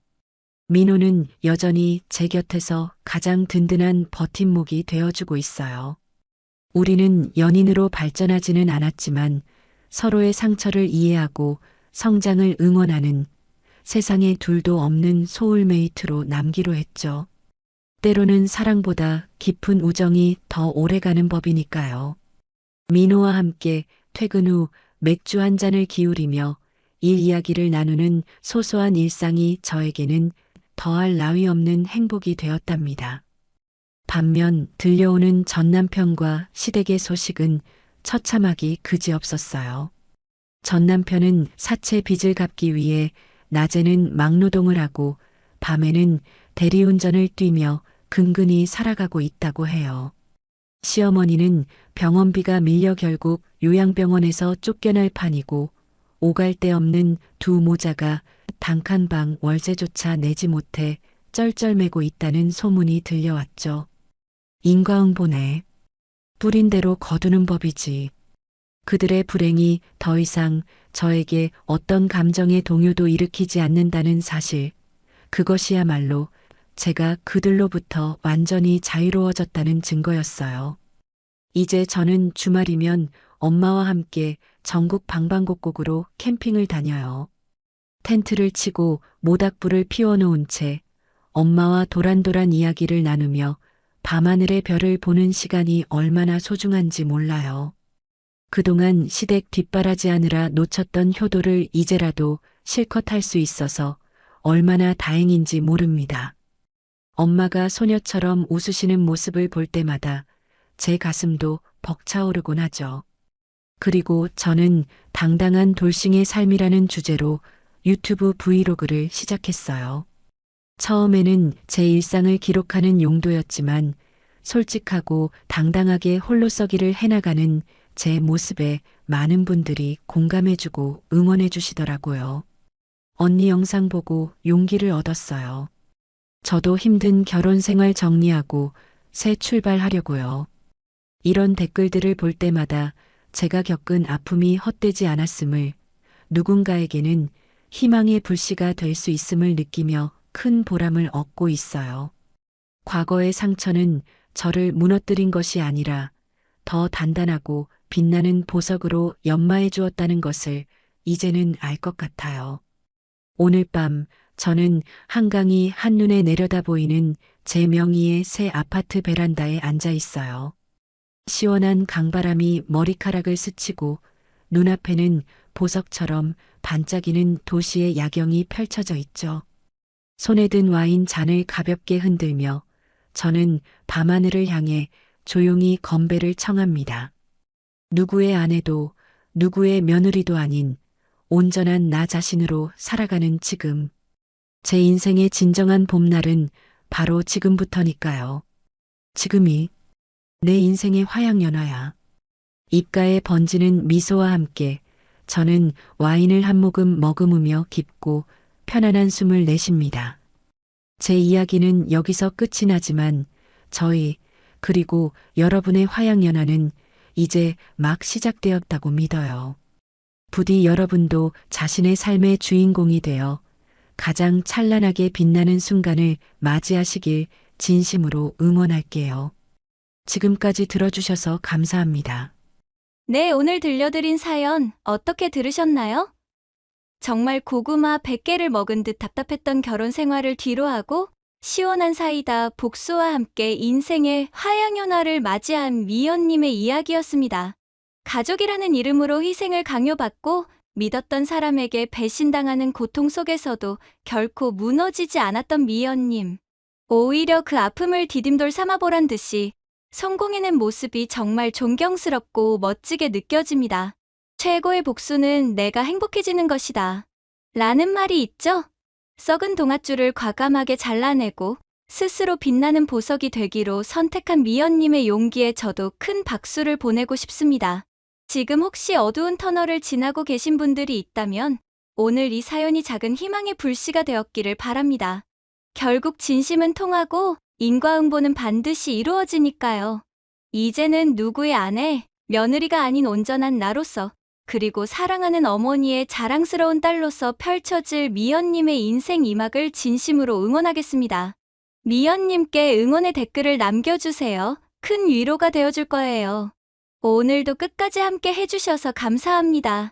민호는 여전히 제 곁에서 가장 든든한 버팀목이 되어주고 있어요. 우리는 연인으로 발전하지는 않았지만 서로의 상처를 이해하고 성장을 응원하는 세상에 둘도 없는 소울메이트로 남기로 했죠. 때로는 사랑보다 깊은 우정이 더 오래가는 법이니까요. 민호와 함께 퇴근 후 맥주 한 잔을 기울이며 일 이야기를 나누는 소소한 일상이 저에게는 더할 나위 없는 행복이 되었답니다. 반면 들려오는 전 남편과 시댁의 소식은 처참하기 그지없었어요. 전 남편은 사채 빚을 갚기 위해 낮에는 막노동을 하고 밤에는 대리운전을 뛰며 근근히 살아가고 있다고 해요. 시어머니는 병원비가 밀려 결국 요양병원에서 쫓겨날 판이고 오갈 데 없는 두 모자가 단칸방 월세조차 내지 못해 쩔쩔매고 있다는 소문이 들려왔죠. 인과응보네. 뿌린 대로 거두는 법이지. 그들의 불행이 더 이상 저에게 어떤 감정의 동요도 일으키지 않는다는 사실, 그것이야말로 제가 그들로부터 완전히 자유로워졌다는 증거였어요. 이제 저는 주말이면 엄마와 함께 전국 방방곡곡으로 캠핑을 다녀요. 텐트를 치고 모닥불을 피워놓은 채 엄마와 도란도란 이야기를 나누며 밤하늘의 별을 보는 시간이 얼마나 소중한지 몰라요. 그동안 시댁 뒷바라지하느라 놓쳤던 효도를 이제라도 실컷 할 수 있어서 얼마나 다행인지 모릅니다. 엄마가 소녀처럼 웃으시는 모습을 볼 때마다 제 가슴도 벅차오르곤 하죠. 그리고 저는 당당한 돌싱의 삶이라는 주제로 유튜브 브이로그를 시작했어요. 처음에는 제 일상을 기록하는 용도였지만 솔직하고 당당하게 홀로서기를 해나가는 제 모습에 많은 분들이 공감해주고 응원해주시더라고요. 언니 영상 보고 용기를 얻었어요. 저도 힘든 결혼 생활 정리하고 새 출발하려고요. 이런 댓글들을 볼 때마다 제가 겪은 아픔이 헛되지 않았음을, 누군가에게는 희망의 불씨가 될 수 있음을 느끼며 큰 보람을 얻고 있어요. 과거의 상처는 저를 무너뜨린 것이 아니라 더 단단하고 빛나는 보석으로 연마해 주었다는 것을 이제는 알 것 같아요. 오늘 밤 저는 한강이 한눈에 내려다 보이는 제 명의의 새 아파트 베란다에 앉아 있어요. 시원한 강바람이 머리카락을 스치고 눈앞에는 보석처럼 반짝이는 도시의 야경이 펼쳐져 있죠. 손에 든 와인 잔을 가볍게 흔들며 저는 밤하늘을 향해 조용히 건배를 청합니다. 누구의 아내도 누구의 며느리도 아닌 온전한 나 자신으로 살아가는 지금. 제 인생의 진정한 봄날은 바로 지금부터니까요. 지금이 내 인생의 화양연화야. 입가에 번지는 미소와 함께 저는 와인을 한 모금 머금으며 깊고 편안한 숨을 내쉽니다. 제 이야기는 여기서 끝이 나지만 저희 그리고 여러분의 화양연화는 이제 막 시작되었다고 믿어요. 부디 여러분도 자신의 삶의 주인공이 되어 가장 찬란하게 빛나는 순간을 맞이하시길 진심으로 응원할게요. 지금까지 들어주셔서 감사합니다. 네, 오늘 들려드린 사연 어떻게 들으셨나요? 정말 고구마 100개를 먹은 듯 답답했던 결혼 생활을 뒤로하고 시원한 사이다 복수와 함께 인생의 화양연화를 맞이한 미연님의 이야기였습니다. 가족이라는 이름으로 희생을 강요받고 믿었던 사람에게 배신당하는 고통 속에서도 결코 무너지지 않았던 미연님. 오히려 그 아픔을 디딤돌 삼아보란 듯이 성공해낸 모습이 정말 존경스럽고 멋지게 느껴집니다. 최고의 복수는 내가 행복해지는 것이다. 라는 말이 있죠? 썩은 동아줄을 과감하게 잘라내고 스스로 빛나는 보석이 되기로 선택한 미연님의 용기에 저도 큰 박수를 보내고 싶습니다. 지금 혹시 어두운 터널을 지나고 계신 분들이 있다면 오늘 이 사연이 작은 희망의 불씨가 되었기를 바랍니다. 결국 진심은 통하고 인과응보는 반드시 이루어지니까요. 이제는 누구의 아내, 며느리가 아닌 온전한 나로서 그리고 사랑하는 어머니의 자랑스러운 딸로서 펼쳐질 미연님의 인생 2막을 진심으로 응원하겠습니다. 미연님께 응원의 댓글을 남겨주세요. 큰 위로가 되어줄 거예요. 오늘도 끝까지 함께 해주셔서 감사합니다.